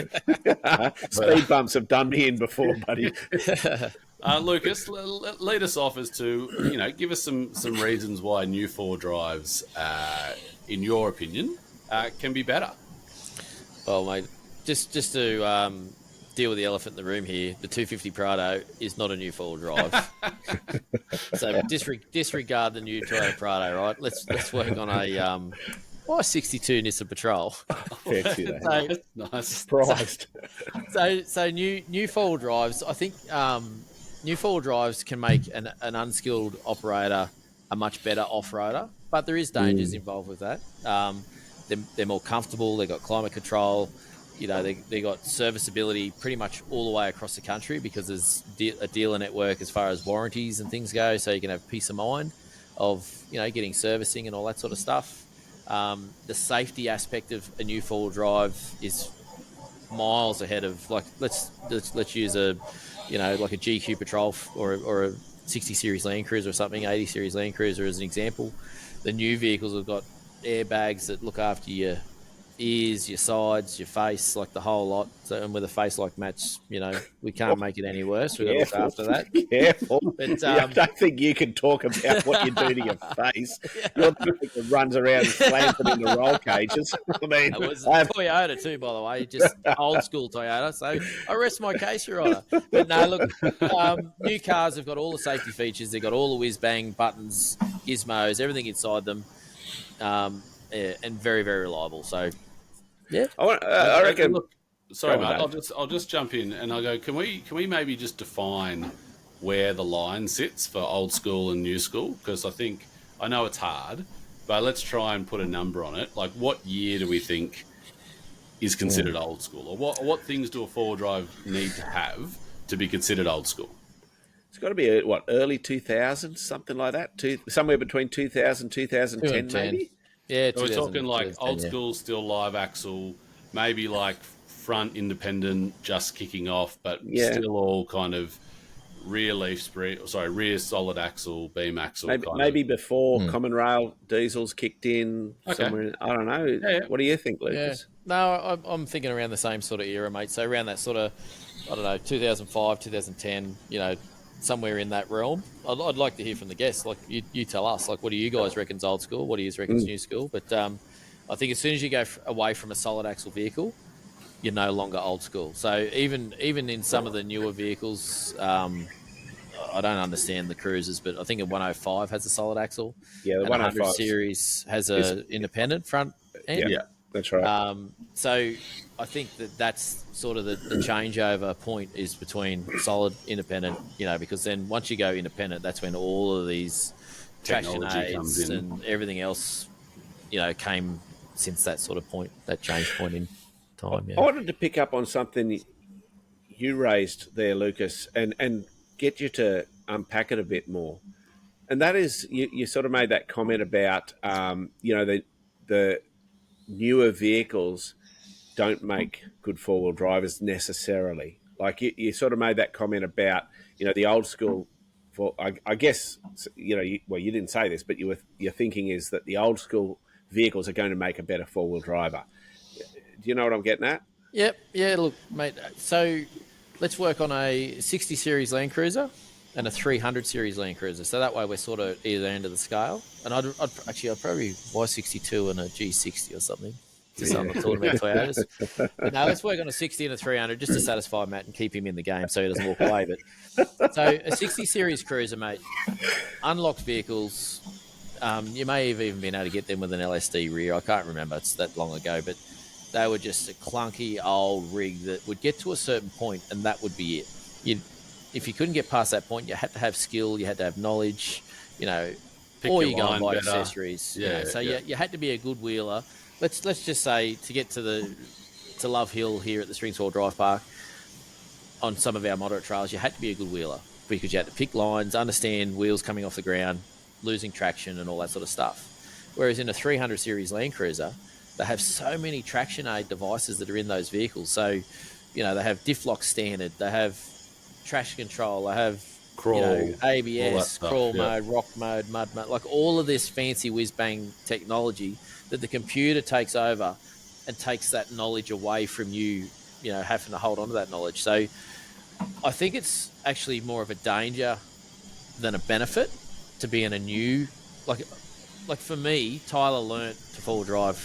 Speed bumps have done me in before, buddy. Lucas, lead us off as to, give us some reasons why new four drives, in your opinion, can be better. Well, mate, just to deal with the elephant in the room here, the 250 Prado is not a new four-wheel drive. So disregard the new Toyota Prado, right? Let's work on a 62 Nissan Patrol. Fancy that. Nice. Surprised. So new four-wheel drives, I think new four-wheel drives can make an unskilled operator a much better off-roader, but there is dangers involved with that. They're more comfortable, they've got climate control, they got serviceability pretty much all the way across the country because there's a dealer network as far as warranties and things go, so you can have peace of mind of getting servicing and all that sort of stuff. The safety aspect of a new four-wheel drive is miles ahead of, like, let's use a like a GQ Patrol or a 60 series Land Cruiser or something, 80 series Land Cruiser as an example. The new vehicles have got airbags that look after your ears, your sides, your face, like the whole lot. So, and with a face like Matt's, we can't make it any worse. We've got to look after that. Careful. But, I don't think you can talk about what you do to your face. You're the one that runs around and slams it into roll cages. I mean, it was Toyota too, by the way, just old school Toyota. So I rest my case, Your Honour. But no, look, new cars have got all the safety features. They've got all the whiz-bang buttons, gizmos, everything inside them, and very, very reliable. So, yeah. I reckon. Look, sorry, mate. Dave. I'll just jump in and I'll go. Can we maybe just define where the line sits for old school and new school? Because I know it's hard, but let's try and put a number on it. Like, what year do we think is considered old school, or what things do a four-wheel drive need to have to be considered old school? It's got to be early 2000s, something like that. Somewhere between 2000 2010, maybe. Yeah, So we're talking like 2010, old yeah. school, still live axle, maybe like front independent, just kicking off, but still all kind of rear solid axle, beam axle. Maybe before common rail diesels kicked in. Okay. Somewhere. I don't know. Yeah. What do you think, Yeah. Lucas? No, I'm thinking around the same sort of era, mate. So around that sort of, 2005, 2010, somewhere in that realm. I'd like to hear from the guests. Like, you tell us, like, what do you guys reckon's old school? What do you reckon's new school? But I think as soon as you go away from a solid axle vehicle, you're no longer old school. So even in some of the newer vehicles, I don't understand the Cruisers, but I think a 105 has a solid axle. Yeah, the and 105 100 series has a independent front end. Yeah, that's right. So I think that's sort of the changeover point is between solid, independent, because then once you go independent, that's when all of these traction Technology comes aids in. and everything else, came since that sort of point, that change point in time. I Yeah. wanted to pick up on something you raised there, Lucas, and get you to unpack it a bit more. And that is, you sort of made that comment about, the newer vehicles don't make good four-wheel drivers necessarily. Like you sort of made that comment about, the old school. I guess you didn't say this, but your thinking is that the old school vehicles are going to make a better four-wheel driver. Do you know what I'm getting at? Yep. Yeah. Look, mate. So let's work on a 60 series Land Cruiser and a 300 series Land Cruiser. So that way we're sort of either end of the scale. And I'd probably Y62 and a G60 or something. Just so I'm not talking about Toyotas. But no, let's work on a 60 and a 300 just to satisfy Matt and keep him in the game so he doesn't walk away. But so a 60 series Cruiser, mate, unlocked vehicles. You may have even been able to get them with an LSD rear. I can't remember. It's that long ago, but they were just a clunky old rig that would get to a certain point and that would be it. If you couldn't get past that point, you had to have skill, you had to have knowledge, or your you go and line buy better. accessories. Yeah, So yeah. you had to be a good wheeler. Let's just say to get to Love Hill here at the Springs Four Drive Park on some of our moderate trails, you had to be a good wheeler because you had to pick lines, understand wheels coming off the ground, losing traction, and all that sort of stuff. Whereas in a 300 series Land Cruiser, they have so many traction aid devices that are in those vehicles. So, they have diff lock standard, they have traction control, they have Crawl, all that ABS, stuff, crawl yeah. mode, rock mode, mud mode, like all of this fancy whiz bang technology that the computer takes over and takes that knowledge away from you, having to hold on to that knowledge. So I think it's actually more of a danger than a benefit to be in a new, like for me, Tyler learnt to four-wheel drive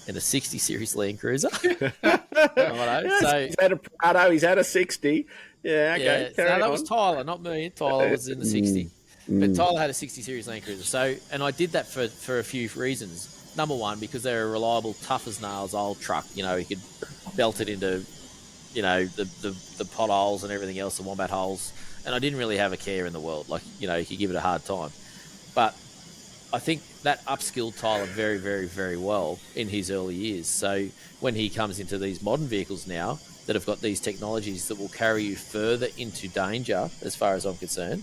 in a 60 series Land Cruiser. He's had a Prado, he's had a 60. Yeah, okay. Yeah, that was Tyler, not me. Tyler was in the 60. But Tyler had a 60 series Land Cruiser. So, and I did that for a few reasons. Number one, because they're a reliable, tough as nails old truck. He could belt it into, the potholes and everything else, the wombat holes. And I didn't really have a care in the world. You could give it a hard time. But I think that upskilled Tyler very, very, very well in his early years. So when he comes into these modern vehicles now that have got these technologies that will carry you further into danger, as far as I'm concerned,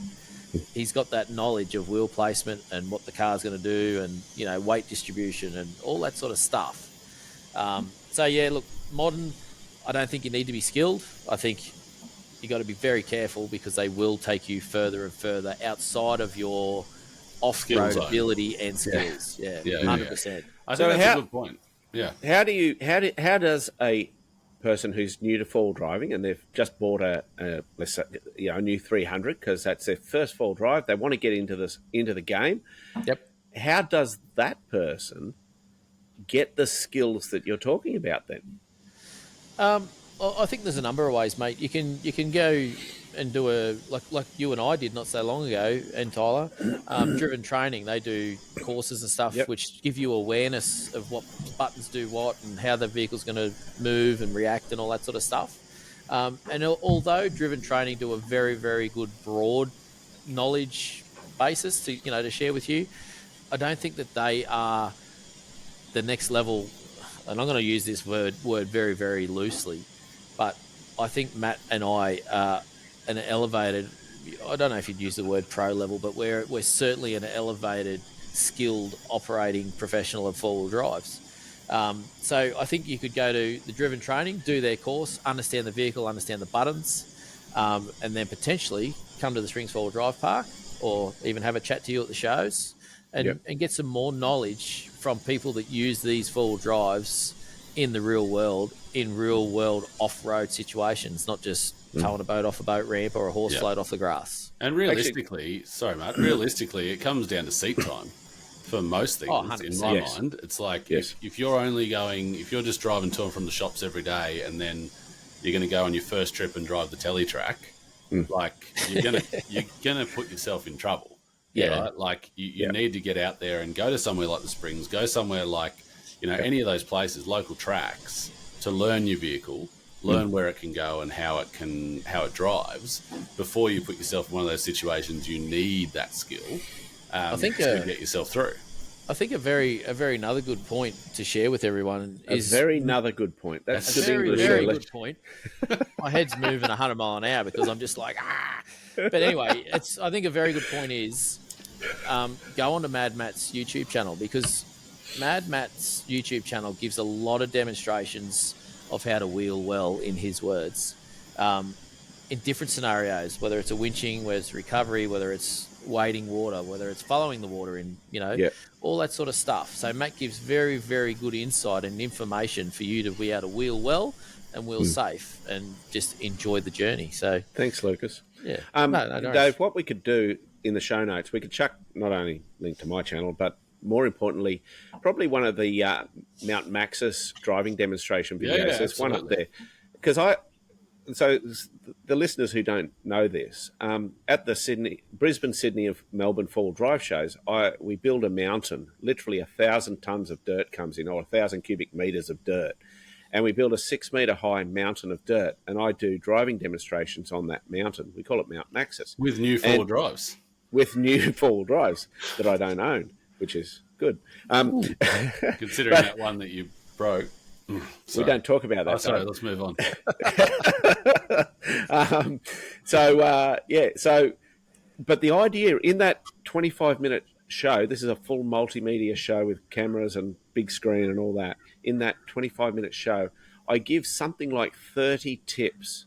he's got that knowledge of wheel placement and what the car's going to do and, weight distribution and all that sort of stuff. So, yeah, look, modern, I don't think you need to be skilled. I think you got to be very careful because they will take you further and further outside of your off-road ability and skills. Yeah, 100%. I think that's a good point. Yeah. How does a person who's new to four-wheel driving and they've just bought a new 300 because that's their first four-wheel drive, they want to get into the game? Yep. How does that person get the skills that you're talking about then? Well, I think there's a number of ways, mate. You can go and do like you and I did not so long ago, and Tyler, driven training. They do courses and stuff which give you awareness of what buttons do what and how the vehicle's going to move and react and all that sort of stuff. And although driven training do a very, very good broad knowledge basis to share with you, I don't think that they are the next level. And I'm going to use this word very, very loosely, but I think Matt and I are an elevated, I don't know if you'd use the word pro level, but we're certainly an elevated, skilled operating professional of four-wheel drives. So I think you could go to the driven training, do their course, understand the vehicle, understand the buttons, and then potentially come to the Springs Four-Wheel Drive Park or even have a chat to you at the shows and get some more knowledge from people that use these four-wheel drives in the real world, in real-world off-road situations, not just towing a boat off a boat ramp or a horse float off the grass. And realistically, it comes down to seat time for most things. In my mind, it's like if you're just driving to and from the shops every day, and then you're going to go on your first trip and drive the telly track, like you're gonna put yourself in trouble. Yeah, right? Like you need to get out there and go to somewhere like the Springs, go somewhere like any of those places, local tracks, to learn your vehicle. Learn where it can go and how it drives before you put yourself in one of those situations. You need that skill to get yourself through. I think a very another good point to share with everyone is another good point. That's a very good point. My head's moving 100 mile an hour because I'm just like But anyway, I think a very good point is go on to MadMatt's YouTube channel, because MadMatt's YouTube channel gives a lot of demonstrations of how to wheel well, in his words, in different scenarios, whether it's a winching, whether it's recovery, whether it's wading water, whether it's following the water in, all that sort of stuff. So Matt gives very, very good insight and information for you to be able to wheel well and wheel safe and just enjoy the journey. So thanks, Lucas. Yeah. Dave, what we could do in the show notes, we could chuck not only link to my channel, but more importantly, probably one of the Mount Maxus driving demonstration videos. There's one up there. Because so the listeners who don't know this, at the Brisbane, Sydney, and Melbourne four-wheel drive shows, we build a mountain. Literally 1,000 tons of dirt comes in, or 1,000 cubic meters of dirt. And we build a 6 meter high mountain of dirt. And I do driving demonstrations on that mountain. We call it Mount Maxus. With new four-wheel drives. with new four-wheel drives that I don't own, which is good. Considering that one that you broke. We don't talk about that. Oh, sorry, let's move on. But the idea in that 25-minute show, this is a full multimedia show with cameras and big screen and all that. In that 25-minute show, I give something like 30 tips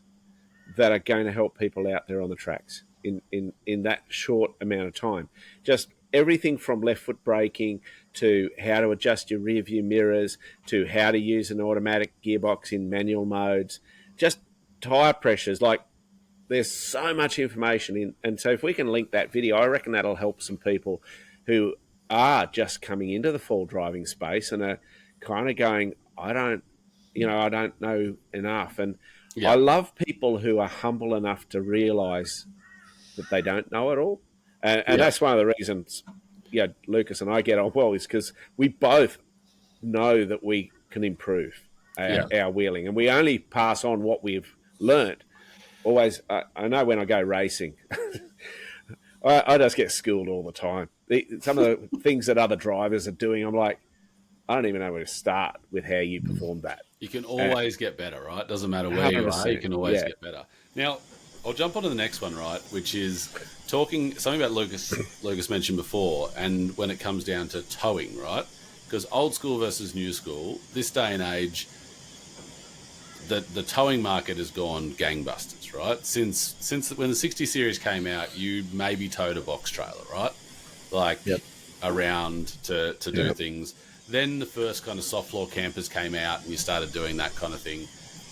that are going to help people out there on the tracks in that short amount of time. Just everything from left foot braking to how to adjust your rear view mirrors to how to use an automatic gearbox in manual modes, just tyre pressures. Like, there's so much information in. And so if we can link that video, I reckon that'll help some people who are just coming into the full driving space and are kind of going, I don't know enough. And I love people who are humble enough to realise that they don't know it all. And that's one of the reasons, Lucas and I get on well, is because we both know that we can improve our wheeling, and we only pass on what we've learnt. Always, I know when I go racing, I just get schooled all the time. Some of the things that other drivers are doing, I'm like, I don't even know where to start with how you performed that. You can always get better, right? Doesn't matter where you are, you can always get better. Now, I'll jump on to the next one, right, which is talking something about Lucas mentioned before, and when it comes down to towing, right? Because old school versus new school, this day and age, the towing market has gone gangbusters, right? Since when the 60 series came out, you maybe towed a box trailer, right? Like around to do things. Then the first kind of soft floor campers came out and you started doing that kind of thing.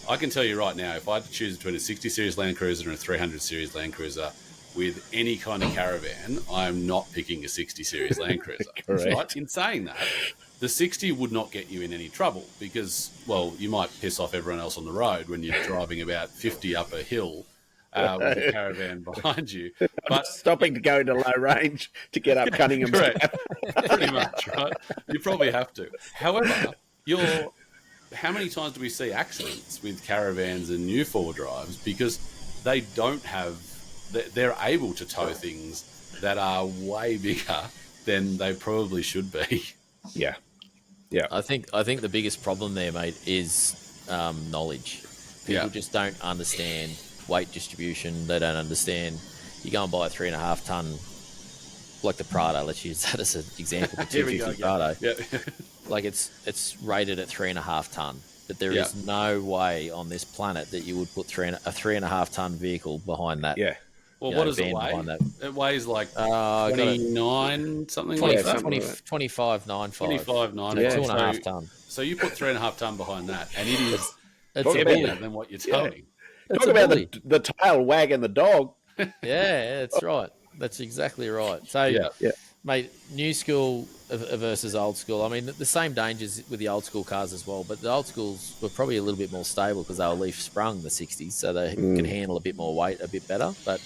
I can tell you right now, if I had to choose between a 60 series Land Cruiser and a 300 series Land Cruiser with any kind of caravan, I'm not picking a 60 series Land Cruiser. Right? In saying that, the 60 would not get you in any trouble because, well, you might piss off everyone else on the road when you're driving about 50 up a hill with a caravan behind you. But stopping to go into low range to get up Cunningham. Correct. Pretty much, right? You probably have to. However, how many times do we see accidents with caravans and new four-wheel drives because they don't have, they're able to tow things that are way bigger than they probably should be. Yeah. I think the biggest problem there, mate, is knowledge. People just don't understand weight distribution. They don't understand. You go and buy a 3.5 ton, like the Prado. Let's use that as an example. The 250 Prado. Like it's rated at 3.5 ton, but there is no way on this planet that you would put a 3.5 ton vehicle behind that. Yeah. Well, what does it weigh? It weighs like 29 something like that. 25.95. 25.95. Yeah. 2.5 ton. So you put 3.5 ton behind that, and it is heavier than what you're towing. Talk about the tail wagging the dog. Yeah, that's right. That's exactly right. So, mate, new school versus old school. I mean, the same dangers with the old school cars as well, but the old schools were probably a little bit more stable because they were leaf sprung, the 60s, so they can handle a bit more weight a bit better. But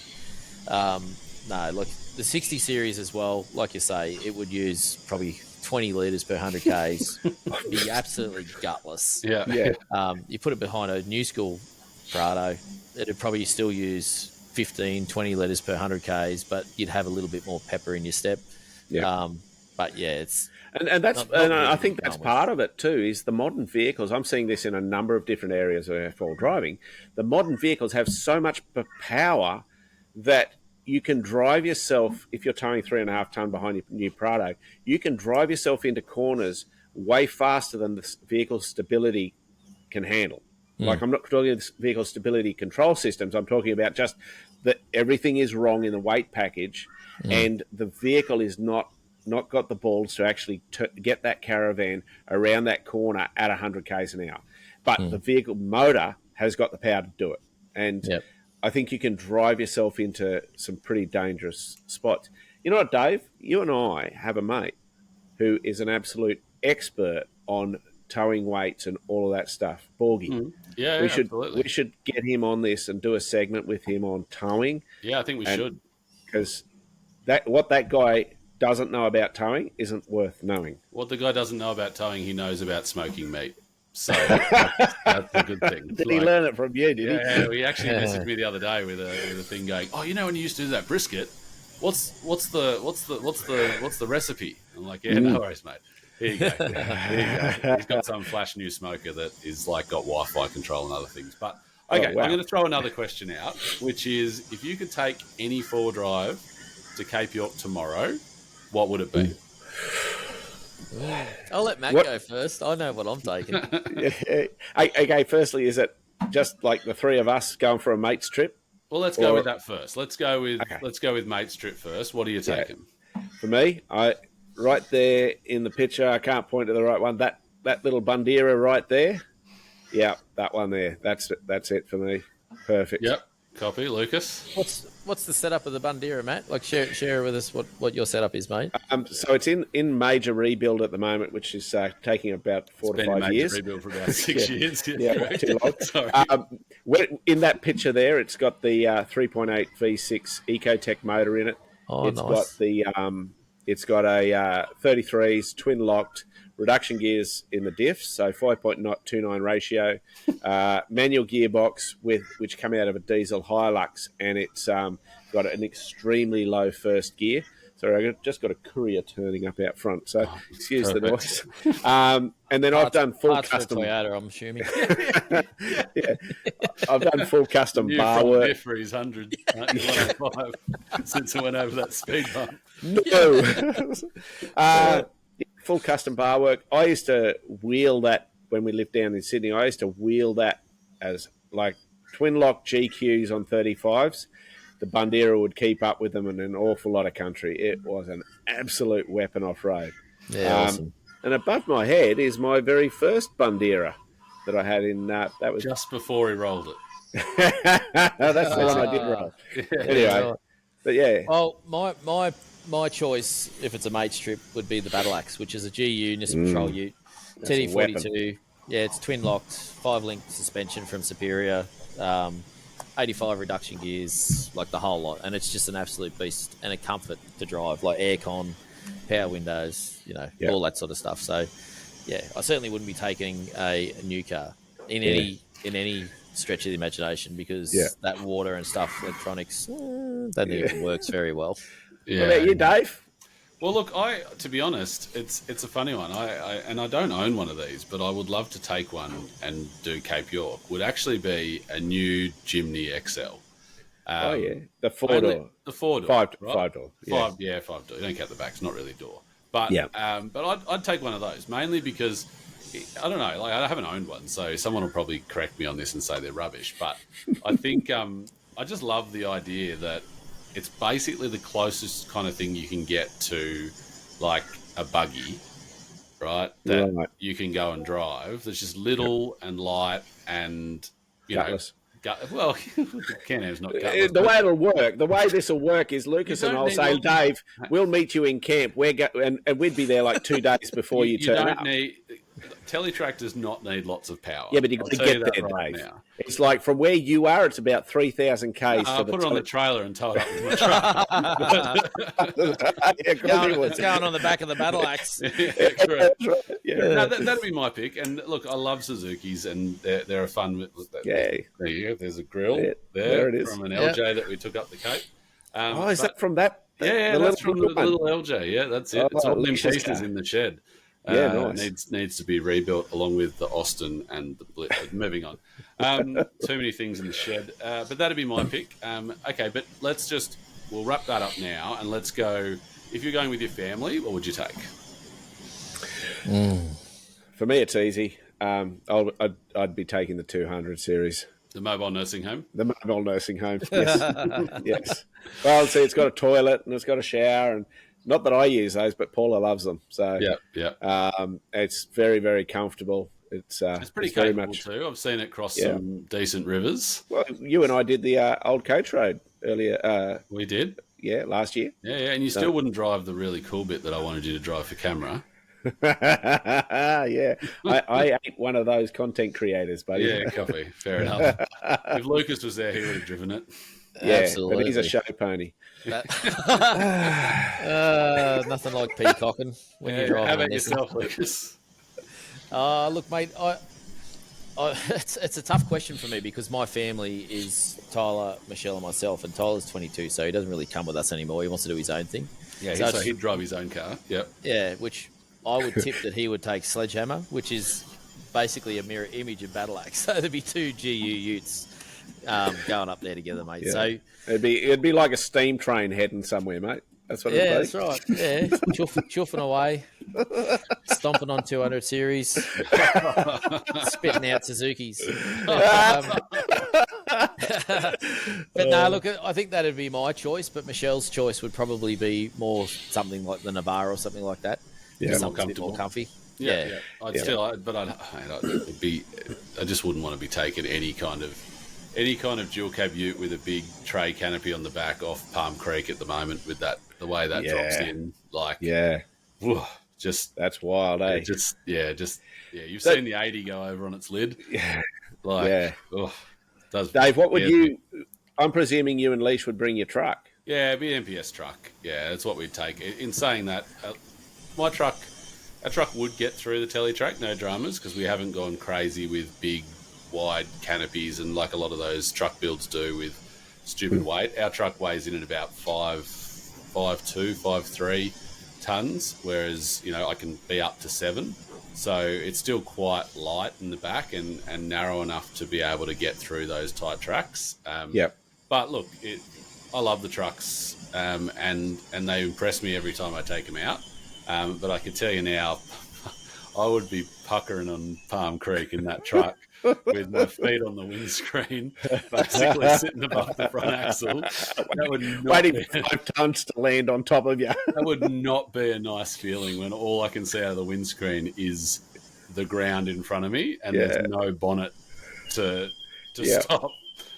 no, look, the 60 series as well, like you say, it would use probably 20 litres per 100 Ks, be absolutely gutless. You put it behind a new school Prado, it'd probably still use 15, 20 litres per 100 Ks, but you'd have a little bit more pepper in your step. But it's and that's and I think that's part of it too. Is the modern vehicles? I'm seeing this in a number of different areas of F4 driving. The modern vehicles have so much power that you can drive yourself. If you're towing 3.5 ton behind your new Prado, you can drive yourself into corners way faster than the vehicle stability can handle. Like, I'm not talking about vehicle stability control systems. I'm talking about just that everything is wrong in the weight package, and the vehicle is not got the balls to actually get that caravan around that corner at 100 k's an hour. But the vehicle motor has got the power to do it. And I think you can drive yourself into some pretty dangerous spots. You know what, Dave? You and I have a mate who is an absolute expert on towing weights and all of that stuff. Borgie. Absolutely. We should get him on this and do a segment with him on towing. Yeah, I think we should. Because what that guy doesn't know about towing isn't worth knowing. What the guy doesn't know about towing, he knows about smoking meat. So that's a good thing. Did he learn it from you, did he? Yeah, he actually messaged me the other day with a thing going, oh, you know when you used to do that brisket? what's the recipe? I'm like, yeah, no worries, mate. Here you go. Here you go. He's got some flash new smoker that is like got Wi-Fi control and other things. But okay, wow. I'm going to throw another question out, which is, if you could take any four drive to Cape York tomorrow, what would it be? I'll let Matt go first. I know what I'm taking. Okay, firstly, is it just like the three of us going for a mate's trip? Well, let's go with that first. Let's go with mate's trip first. What are you taking? For me, right there in the picture, I can't point to the right one. That little Bandera right there. Yeah, that one there. That's it for me. Perfect. Yep. Copy, Lucas. What's the setup of the Bandera, Matt? Like, share with us what your setup is, mate. So it's in major rebuild at the moment, which is taking about 4 to 5 years. Rebuild for about 6 years. Yeah, too long. Sorry. In that picture there, it's got the 3.8 V6 Ecotech motor in it. Oh, it's nice. It's got a 33s twin locked reduction gears in the diffs, so 5.29 ratio, manual gearbox which come out of a diesel Hilux, and it's got an extremely low first gear. So I've just got a courier turning up out front, so excuse the noise. And then I've done full custom. Toyota, I'm assuming. Yeah, I've done full custom New bar from work. Jeffrey's 105 since I went over that speed bump. No. Full custom bar work. I used to wheel that when we lived down in Sydney. I used to wheel that as like twin lock GQs on 35s. The Bandera would keep up with them in an awful lot of country. It was an absolute weapon off-road. Yeah, awesome. And above my head is my very first Bandera that I had in that was Just before he rolled it. that's the one I did roll. Anyway, but yeah. Well, my choice, if it's a mate's trip, would be the Battle Axe, which is a GU Nissan Patrol Ute, TD42. Yeah, it's twin locked, 5-link suspension from Superior, 85 reduction gears, like the whole lot, and it's just an absolute beast and a comfort to drive, like aircon, power windows, all that sort of stuff. So, yeah, I certainly wouldn't be taking a new car in any stretch of the imagination, because that water and stuff, electronics, that even works very well. Yeah. What about you, Dave? Well, look, to be honest, it's a funny one. I don't own one of these, but I would love to take one and do Cape York. Would actually be a new Jimny XL. The 4-door. The 4-door. 5-door. Yeah. 5-door. You don't count the back; it's not really a door. But I'd take one of those, mainly because I don't know. Like, I haven't owned one, so someone will probably correct me on this and say they're rubbish. But I think I just love the idea that it's basically the closest kind of thing you can get to like a buggy, right? That you can go and drive. That's just little and light and, gutless. Well, Can-Am's not gutless. The way it'll work, the way this will work is Lucas and I'll say, Dave, we'll meet you in camp. And we'd be there like 2 days before you turn up. Teletrack does not need lots of power. Yeah, but you've got to get there, Dave. Now. It's like from where you are, it's about 3,000 Ks. I'll put it on the trailer and tow it up with my truck. It's going on the back of the Battle Axe. No, that'd be my pick. And look, I love Suzukis, and they're a fun. There you go. There's a grill there it is. From an LJ that we took up the Cape. Is that from that? Yeah, that's from the little LJ. Yeah, that's it. It's all them pieces in the shed. Nice. Needs to be rebuilt along with the Austin and the Blitz. Moving on. Too many things in the shed. But that'd be my pick. Okay, but we'll wrap that up now, and let's go. If you're going with your family, what would you take? For me, it's easy. I'd be taking the 200 series. The mobile nursing home? The mobile nursing home, yes. Yes. Well, see, it's got a toilet and it's got a shower, and not that I use those, but Paula loves them. So it's very, very comfortable. It's pretty capable too. I've seen it cross some decent rivers. Well, you and I did the Old Coach Road earlier. We did? Yeah, last year. Yeah, and you still wouldn't drive the really cool bit that I wanted you to drive for camera. Yeah, I ain't one of those content creators, buddy. Yeah, copy. Fair enough. If Lucas was there, he would have driven it. Yeah, absolutely. But he's a show pony. Nothing like peacocking when you're driving. How about yourself, Lucas? Look, mate, It's a tough question for me because my family is Tyler, Michelle, and myself, and Tyler's 22, so he doesn't really come with us anymore. He wants to do his own thing. Yeah, so he'd drive his own car. Yep. Yeah, which I would tip that he would take Sledgehammer, which is basically a mirror image of Battle Axe. So there'd be two GU utes going up there together, mate. Yeah. So it'd be like a steam train heading somewhere, mate. That's what it'd be. that's right. Yeah, chuffing away, stomping on 200 series, spitting out Suzuki's. But no, look, I think that'd be my choice. But Michelle's choice would probably be more something like the Navara or something like that. Yeah, something a bit more comfy. Yeah. I just wouldn't want to be taking any kind of dual cab ute with a big tray canopy on the back off Palm Creek at the moment with the way that drops in. Whew, just that's wild, eh? You've seen the 80 go over on its lid. Yeah. Dave, what would you? I'm presuming you and Leash would bring your truck. Yeah, it'd be an MPS truck. Yeah, that's what we'd take. In saying that, our truck would get through the telly track, no dramas, because we haven't gone crazy with big, wide canopies and like a lot of those truck builds do with stupid weight. Our truck weighs in at about 5.3 tons, whereas I can be up to 7. So it's still quite light in the back and narrow enough to be able to get through those tight tracks. But look, I love the trucks and they impress me every time I take them out. But I can tell you now, I would be puckering on Palm Creek in that truck with my feet on the windscreen, basically sitting above the front axle. Waiting for 5 tons to land on top of you. That would not be a nice feeling when all I can see out of the windscreen is the ground in front of me and there's no bonnet to stop,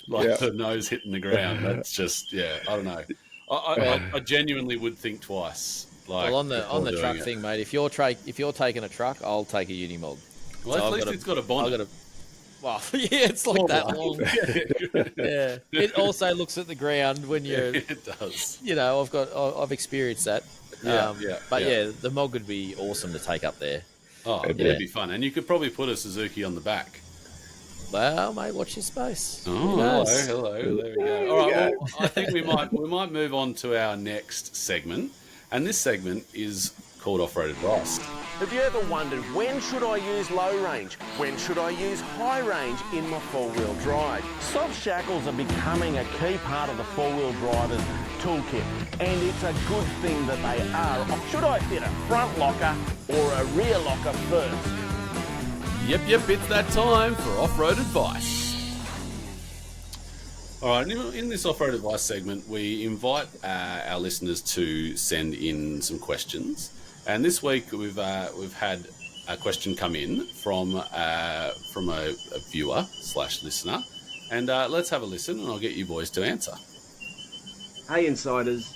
the nose hitting the ground. That's just, I don't know. I genuinely would think twice. Well, on the truck thing, mate, if you're taking a truck, I'll take a Unimog. Well, so at least it's got a bonnet. It's like that long. Yeah. It also looks at the ground when you're. It does. I've experienced that. The Mog would be awesome to take up there. Oh, it'd be fun, and you could probably put a Suzuki on the back. Well, mate, watch your space. Oh, hello. There we go. All right. Well, I think we might move on to our next segment. And this segment is called Off-Road Advice. Have you ever wondered, when should I use low range? When should I use high range in my four-wheel drive? Soft shackles are becoming a key part of the four-wheel driver's toolkit, and it's a good thing that they are. Should I fit a front locker or a rear locker first? Yep, it's that time for Off-Road Advice. All right, in this off-road advice segment, we invite our listeners to send in some questions. And this week we've had a question come in from a viewer/listener. And let's have a listen, and I'll get you boys to answer. Hey, Insiders.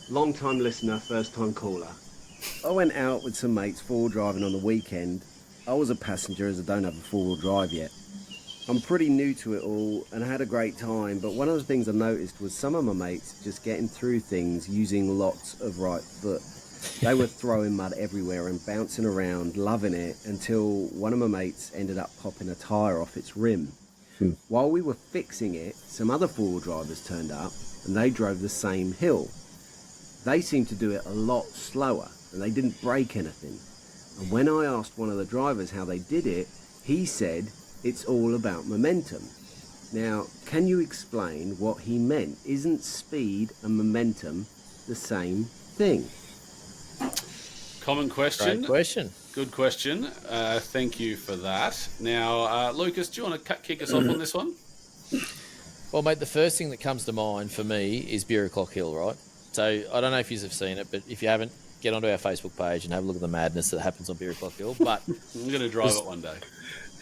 Long-time listener, first-time caller. I went out with some mates four-wheel driving on the weekend. I was a passenger as I don't have a four-wheel drive yet. I'm pretty new to it all and I had a great time, but one of the things I noticed was some of my mates just getting through things using lots of right foot. They were throwing mud everywhere and bouncing around, loving it, until one of my mates ended up popping a tyre off its rim. While we were fixing it, some other four-wheel drivers turned up and they drove the same hill. They seemed to do it a lot slower and they didn't break anything. And when I asked one of the drivers how they did it, he said, it's all about momentum. Now, can you explain what he meant? Isn't speed and momentum the same thing? Common question. Great question. Good question. Thank you for that. Now, Lucas, do you want to kick us off on this one? Well, mate, the first thing that comes to mind for me is Bureclock Hill, right? So I don't know if you've seen it, but if you haven't, get onto our Facebook page and have a look at the madness that happens on Bureclock Hill. But I'm going to drive it one day.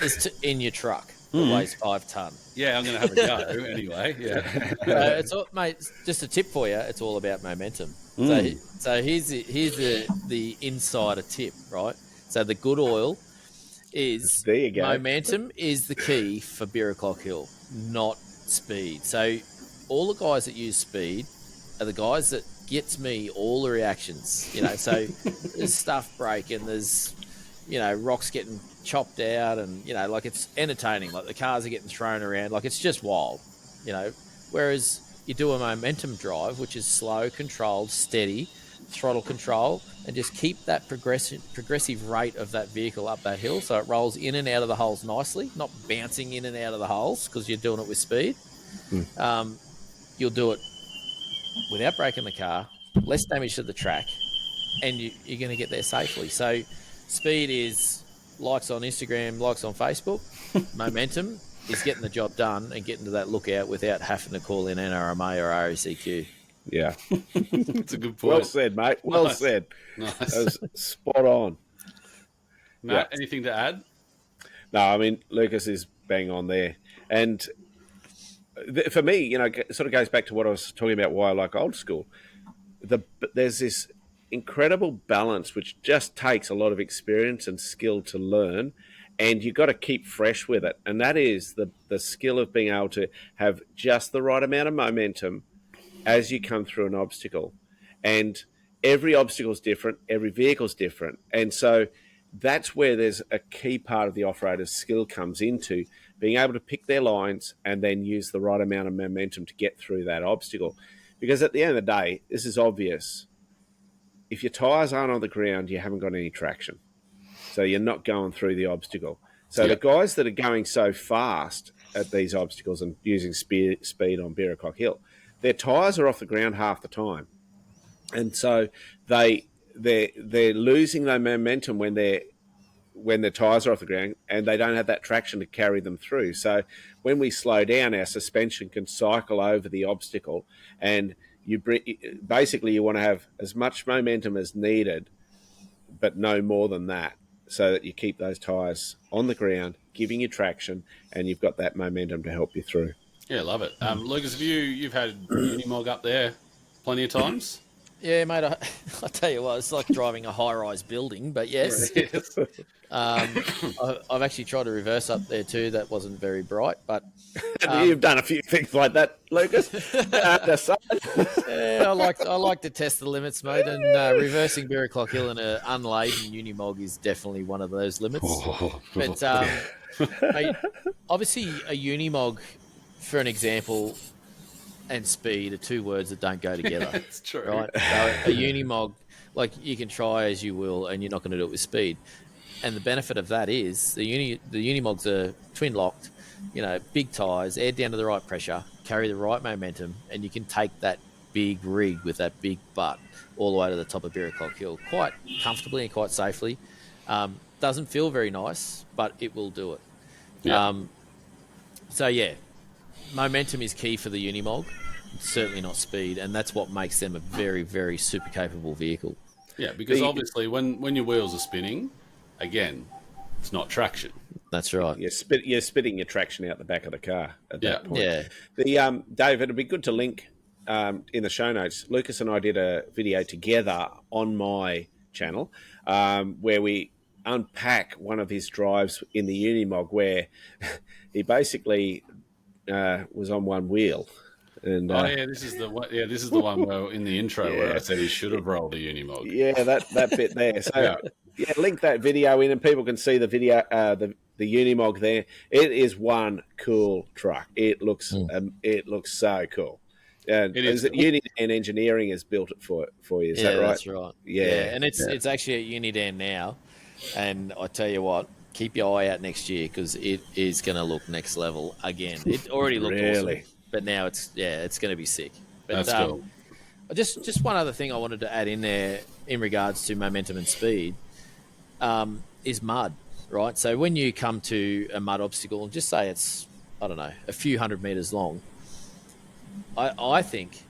It's in your truck. It weighs 5 ton. Yeah, I'm going to have a go anyway. Yeah. Mate, just a tip for you. It's all about momentum. So here's the insider tip, right? So the good oil is there you go. Momentum is the key for Bureclock Hill, not speed. So all the guys that use speed are the guys that gets me all the reactions. So there's stuff breaking, there's rocks getting chopped out, and like it's entertaining. Like the cars are getting thrown around, like it's just wild, Whereas you do a momentum drive, which is slow, controlled, steady, throttle control, and just keep that progressive rate of that vehicle up that hill, so it rolls in and out of the holes nicely, not bouncing in and out of the holes because you're doing it with speed. You'll do it without breaking the car, less damage to the track, and you're going to get there safely. So speed is likes on Instagram, likes on Facebook. Momentum is getting the job done and getting to that lookout without having to call in NRMA or RACQ. Yeah. That's a good point. Well said, mate. Well said. Nice. That was spot on. Matt, anything to add? No, I mean, Lucas is bang on there. And for me, it sort of goes back to what I was talking about, why I like old school. There's this incredible balance which just takes a lot of experience and skill to learn, and you've got to keep fresh with it. And that is the skill of being able to have just the right amount of momentum as you come through an obstacle. And every obstacle is different, every vehicle is different. And so that's where there's a key part of the off-roader's skill comes into, being able to pick their lines and then use the right amount of momentum to get through that obstacle. Because at the end of the day, this is obvious. If your tyres aren't on the ground, you haven't got any traction. So you're not going through the obstacle. So the guys that are going so fast at these obstacles and using speed on Birraclock Hill, their tyres are off the ground half the time. And so they're losing their momentum when their tyres are off the ground, and they don't have that traction to carry them through. So when we slow down, our suspension can cycle over the obstacle, and you want to have as much momentum as needed, but no more than that, so that you keep those tyres on the ground, giving you traction, and you've got that momentum to help you through. Yeah, love it. Lucas, have you've had Unimog up there plenty of times? Yeah, mate, I tell you what, it's like driving a high-rise building, but yes. I've actually tried to reverse up there too. That wasn't very bright, but... You've done a few things like that, Lucas. Yeah, I like to test the limits, mate, and reversing Birraclock Hill in an unladen Unimog is definitely one of those limits. But, mate, obviously a Unimog, for an example... and speed are two words that don't go together. It's true. Right? So a Unimog, like you can try as you will, and you're not going to do it with speed. And the benefit of that is the Unimogs are twin locked, big tyres, air down to the right pressure, carry the right momentum, and you can take that big rig with that big butt all the way to the top of Birraclock Hill quite comfortably and quite safely. Doesn't feel very nice, but it will do it. Yeah. Momentum is key for the Unimog, certainly not speed, and that's what makes them a very, very super capable vehicle. Yeah, because obviously when your wheels are spinning, again, it's not traction. That's right. You're spitting your traction out the back of the car at that point. Yeah. Dave, it'd be good to link in the show notes. Lucas and I did a video together on my channel where we unpack one of his drives in the Unimog, where he basically was on one wheel. And this is the one. Yeah, this is the one where in the intro where I said he should have rolled a Unimog. Yeah, that bit there. So link that video in, and people can see the video, the Unimog there. It is one cool truck. It looks so cool. And it is. Unidan Engineering has built it for you. Is that right? That's right. Yeah, and it's actually at Unidan now. And I tell you what, keep your eye out next year because it is going to look next level again. It already looked awesome, but now it's going to be sick. But, that's cool. Just one other thing I wanted to add in there in regards to momentum and speed is mud, right? So when you come to a mud obstacle, and just say it's, I don't know, a few 100 meters long, I think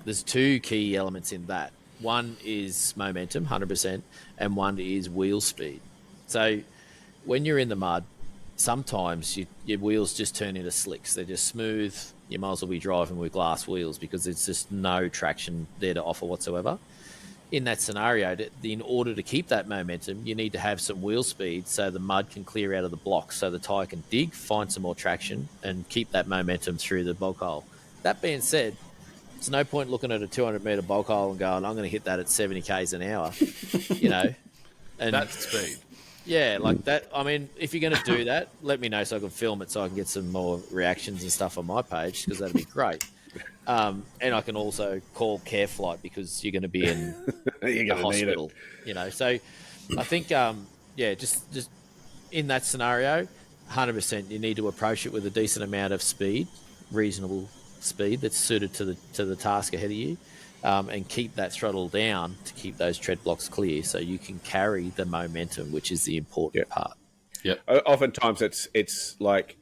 there's two key elements in that. One is momentum, 100%, and one is wheel speed. So when you're in the mud, sometimes your wheels just turn into slicks. They're just smooth. You might as well be driving with glass wheels because there's just no traction there to offer whatsoever. In that scenario, in order to keep that momentum, you need to have some wheel speed so the mud can clear out of the blocks so the tyre can dig, find some more traction, and keep that momentum through the bog hole. That being said, there's no point looking at a 200-metre bog hole and going, I'm going to hit that at 70 k's an hour, And that's speed. Yeah, like that. I mean, if you're going to do that, let me know so I can film it so I can get some more reactions and stuff on my page because that'd be great. And I can also call care flight because you're going to be in You're a going to need it. hospital, So I think, just in that scenario, 100%, you need to approach it with a decent amount of speed, reasonable speed that's suited to the task ahead of you, and keep that throttle down to keep those tread blocks clear so you can carry the momentum, which is the important part. Yep. Oftentimes it's like,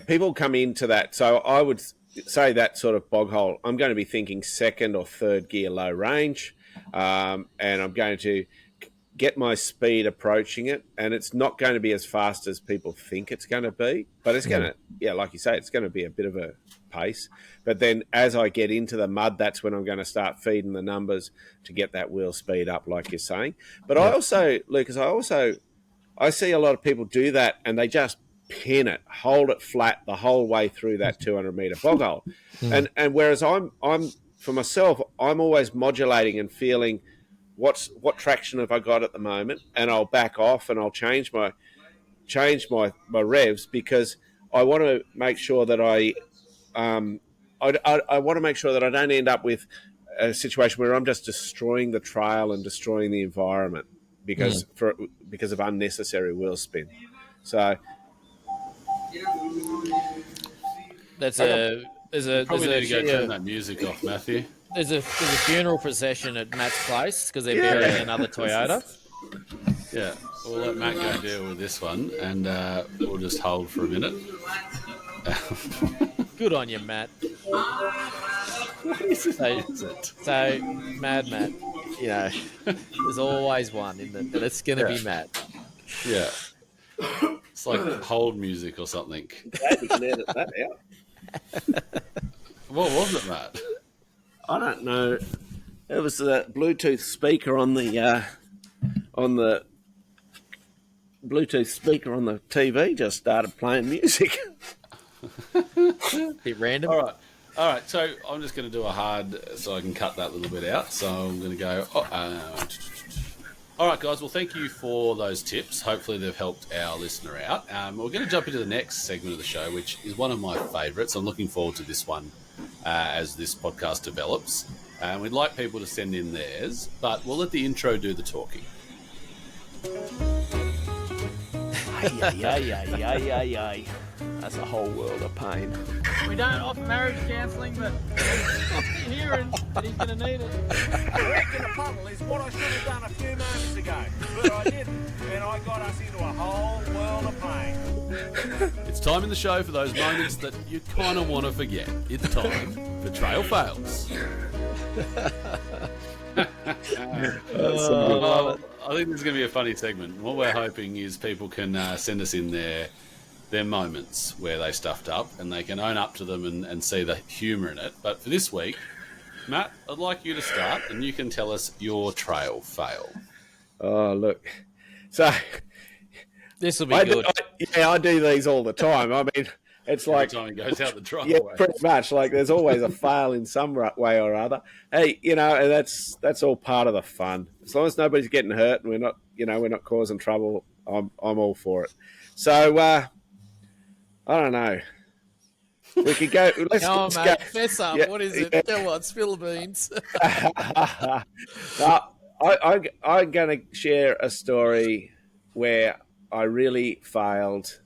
people come into that. So I would say that sort of bog hole, I'm going to be thinking second or third gear low range, and I'm going to get my speed approaching it, and it's not going to be as fast as people think it's going to be, but it's going to, like you say, it's going to be a bit of a pace. But then as I get into the mud, that's when I'm going to start feeding the numbers to get that wheel speed up, like you're saying. But I also, Lucas, I see a lot of people do that and they just pin it, hold it flat the whole way through that 200 meter bog hole. And whereas I'm for myself, I'm always modulating and feeling what traction have I got at the moment, and I'll back off and I'll change my revs because I want to make sure that I want to make sure that I don't end up with a situation where I'm just destroying the trail and destroying the environment because of unnecessary wheel spin. So there's Probably need to go turn that music off, Matthew. There's a funeral procession at Matt's place because they're burying another Toyota. Yeah, we'll let Matt go deal with this one, and we'll just hold for a minute. Good on you, Matt. What is it? So MadMatt, there's always one, and it's going to be Matt. Yeah. It's like hold music or something. we can edit that out. What was it, Matt? I don't know. It was the Bluetooth speaker on the Bluetooth speaker on the TV just started playing music. Bit random. All right. So I'm just going to do a hard, so I can cut that little bit out. So I'm going to go. All right, guys. Well, thank you for those tips. Hopefully, they've helped our listener out. We're going to jump into the next segment of the show, which is one of my favourites. I'm looking forward to this one as this podcast develops. We'd like people to send in theirs, but we'll let the intro do the talking. Ay. That's a whole world of pain. We don't offer marriage counselling, but I'm hearing that he's going to need it. I reckon a puddle is what I should have done a few moments ago, but I didn't, and I got us into a whole world of pain. It's time in the show for those moments that you kind of want to forget. It's time for Trail Fails. Well, I think this is going to be a funny segment. What we're hoping is people can send us in their moments where they stuffed up and they can own up to them and see the humour in it. But for this week, Matt, I'd like you to start and you can tell us your trail fail. Oh, look. So This will be good. I do these all the time. I mean, it's Every like time it goes out the driveway. yeah, pretty much. Like there's always a fail in some way or other. Hey, and that's all part of the fun. As long as nobody's getting hurt and we're not causing trouble, I'm all for it. So I don't know. We could go. Let's Come on, go. mate. Fess up. Yeah, What is it? Come on, spill the beans. I'm going to share a story where I really failed,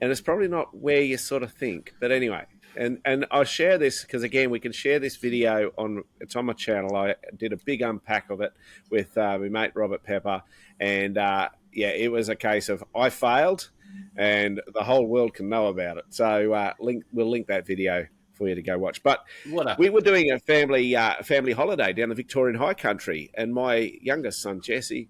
and it's probably not where you sort of think. But anyway, and I'll share this because, again, we can share this video it's on my channel. I did a big unpack of it with my mate Robert Pepper, and it was a case of I failed, and the whole world can know about it. So we'll link that video for you to go watch. But we were doing a family holiday down the Victorian High Country, and my youngest son Jesse,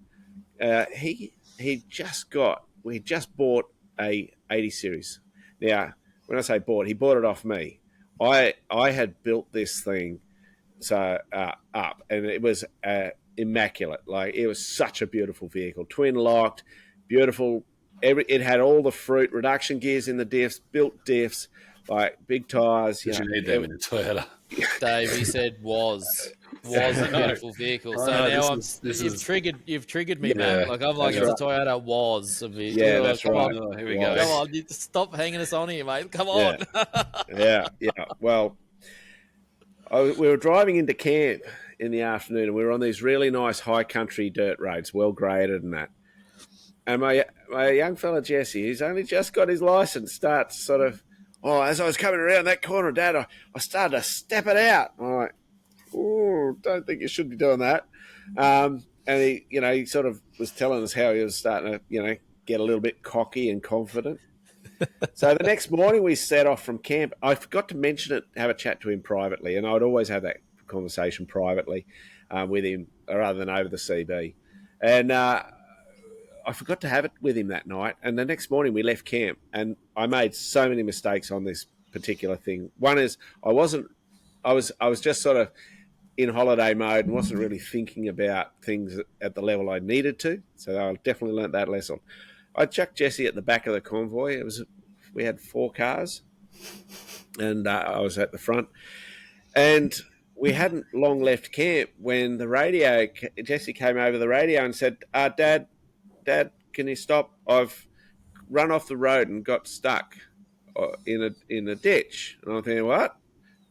we just bought a 80 series. Now, when I say bought, he bought it off me. I had built this thing up, and it was immaculate. Like, it was such a beautiful vehicle, twin locked, beautiful. It had all the fruit, reduction gears in the diffs, built diffs, like big tires. You need them in a Toyota. Dave, he said was. was a beautiful vehicle. So now you've triggered me, Matt. Like I'm like, it's a Toyota was a vehicle. Yeah, that's come right. On. Here we go. Come on, you stop hanging us on here, mate. Come on. Yeah. Well, we were driving into camp in the afternoon, and we were on these really nice high country dirt roads, well graded and that. And my young fella Jesse, who's only just got his license, starts sort of, as I was coming around that corner, Dad, I started to step it out. I'm like, don't think you should be doing that. And he sort of was telling us how he was starting to, get a little bit cocky and confident. So the next morning we set off from camp. I forgot to mention it, have a chat to him privately, and I'd always have that conversation privately with him rather than over the CB. And I forgot to have it with him that night. And the next morning we left camp, and I made so many mistakes on this particular thing. One is I was just sort of in holiday mode and wasn't really thinking about things at the level I needed to. So I definitely learnt that lesson. I chucked Jesse at the back of the convoy. We had 4 cars, and I was at the front. And we hadn't long left camp when Jesse came over the radio and said, Dad, can you stop? I've run off the road and got stuck in a ditch. And I'm thinking, what?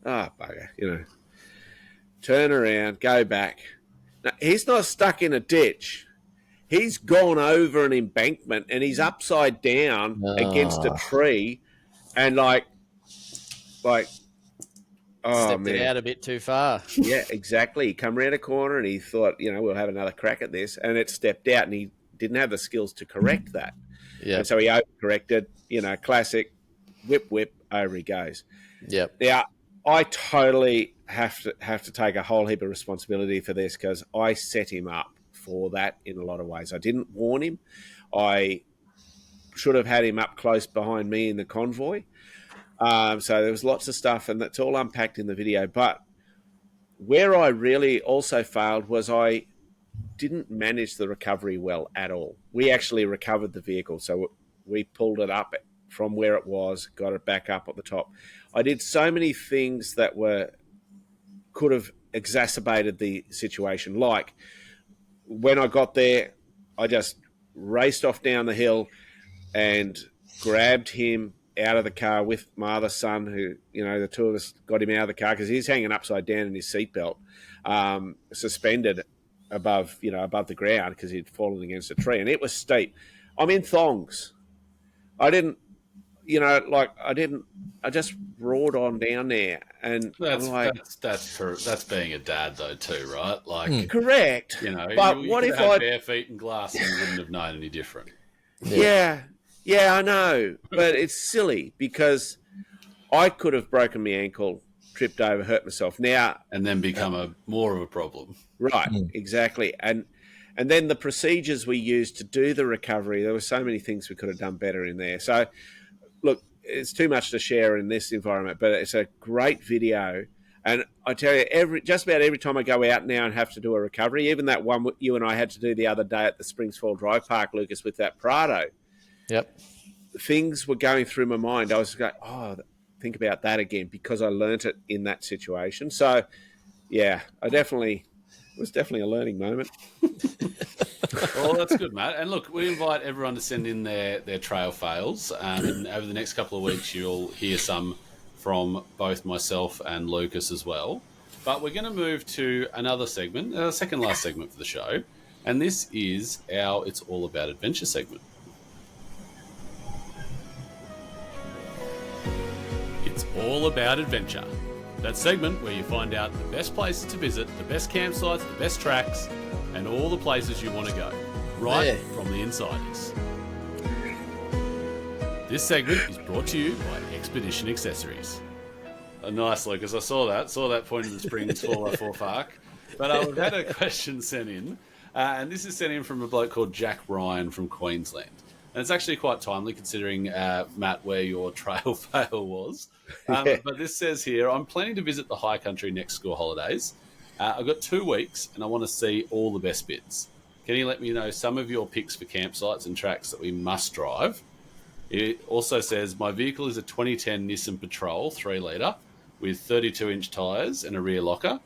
Bugger, Turn around, go back. Now, he's not stuck in a ditch. He's gone over an embankment and he's upside down against a tree, and stepped it out a bit too far. Yeah, exactly. He come around a corner and he thought, we'll have another crack at this, and it stepped out, and he didn't have the skills to correct that. Yeah. And so he overcorrected, classic whip, over he goes. Yep. Now, I totally have to take a whole heap of responsibility for this, because I set him up for that in a lot of ways. I didn't warn him. I should have had him up close behind me in the convoy. So there was lots of stuff, and that's all unpacked in the video. But where I really also failed was I didn't manage the recovery well at all. We actually recovered the vehicle. So we pulled it up from where it was, got it back up at the top. I did so many things that could have exacerbated the situation. Like when I got there, I just raced off down the hill and grabbed him out of the car with my other son, who, the two of us got him out of the car because he's hanging upside down in his seatbelt, suspended above the ground because he'd fallen against a tree, and it was steep. I'm in thongs. I just roared on down there, and that's being a dad though too, right? Like, correct. But what if I had bare feet and glasses and wouldn't have known any different? Yeah, I know, but it's silly because I could have broken my ankle, tripped over, hurt myself. Now and then become more of a problem. Right, exactly, and then the procedures we used to do the recovery. There were so many things we could have done better in there. So, look, it's too much to share in this environment, but it's a great video. And I tell you, just about every time I go out now and have to do a recovery, even that one you and I had to do the other day at the Springs Fall Drive Park, Lucas, with that Prado. Yep. Things were going through my mind. I was going, think about that again, because I learnt it in that situation. So, yeah, it was definitely a learning moment. Well, that's good, Matt. And look, we invite everyone to send in their trail fails. And over the next couple of weeks, you'll hear some from both myself and Lucas as well. But we're going to move to another segment, second last segment for the show. And this is our It's All About Adventure segment. It's all about adventure. That segment where you find out the best places to visit, the best campsites, the best tracks, and all the places you want to go, right from the insiders. This segment is brought to you by Expedition Accessories. Nice, Lucas. I saw that point in the Springs 4x4 Park. But we've had a question sent in, and this is sent in from a bloke called Jack Ryan from Queensland. And it's actually quite timely considering, Matt, where your trail fail was. But this says here, I'm planning to visit the high country next school holidays. I've got 2 weeks and I want to see all the best bits. Can you let me know some of your picks for campsites and tracks that we must drive? It also says, my vehicle is a 2010 Nissan Patrol 3-litre with 32-inch tyres and a rear locker.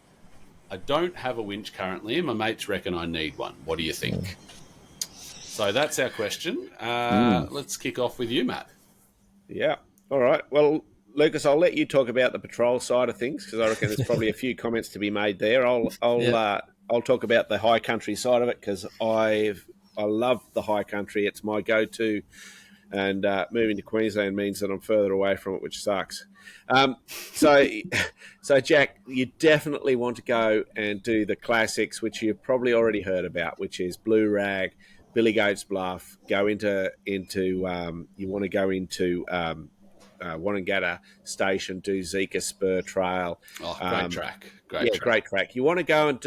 I don't have a winch currently, and my mates reckon I need one. What do you think? So that's our question. Let's kick off with you, Matt. Yeah. All right. Well, Lucas, I'll let you talk about the patrol side of things because I reckon there's probably a few comments to be made there. I'll talk about the high country side of it because I love the high country. It's my go-to, and moving to Queensland means that I'm further away from it, which sucks. So Jack, you definitely want to go and do the classics, which you've probably already heard about, which is Blue Rag, Billy Goat's Bluff. You want to go into Wonnangatta Station, do Zika Spur Trail. Oh, great track. Great track. You want to go and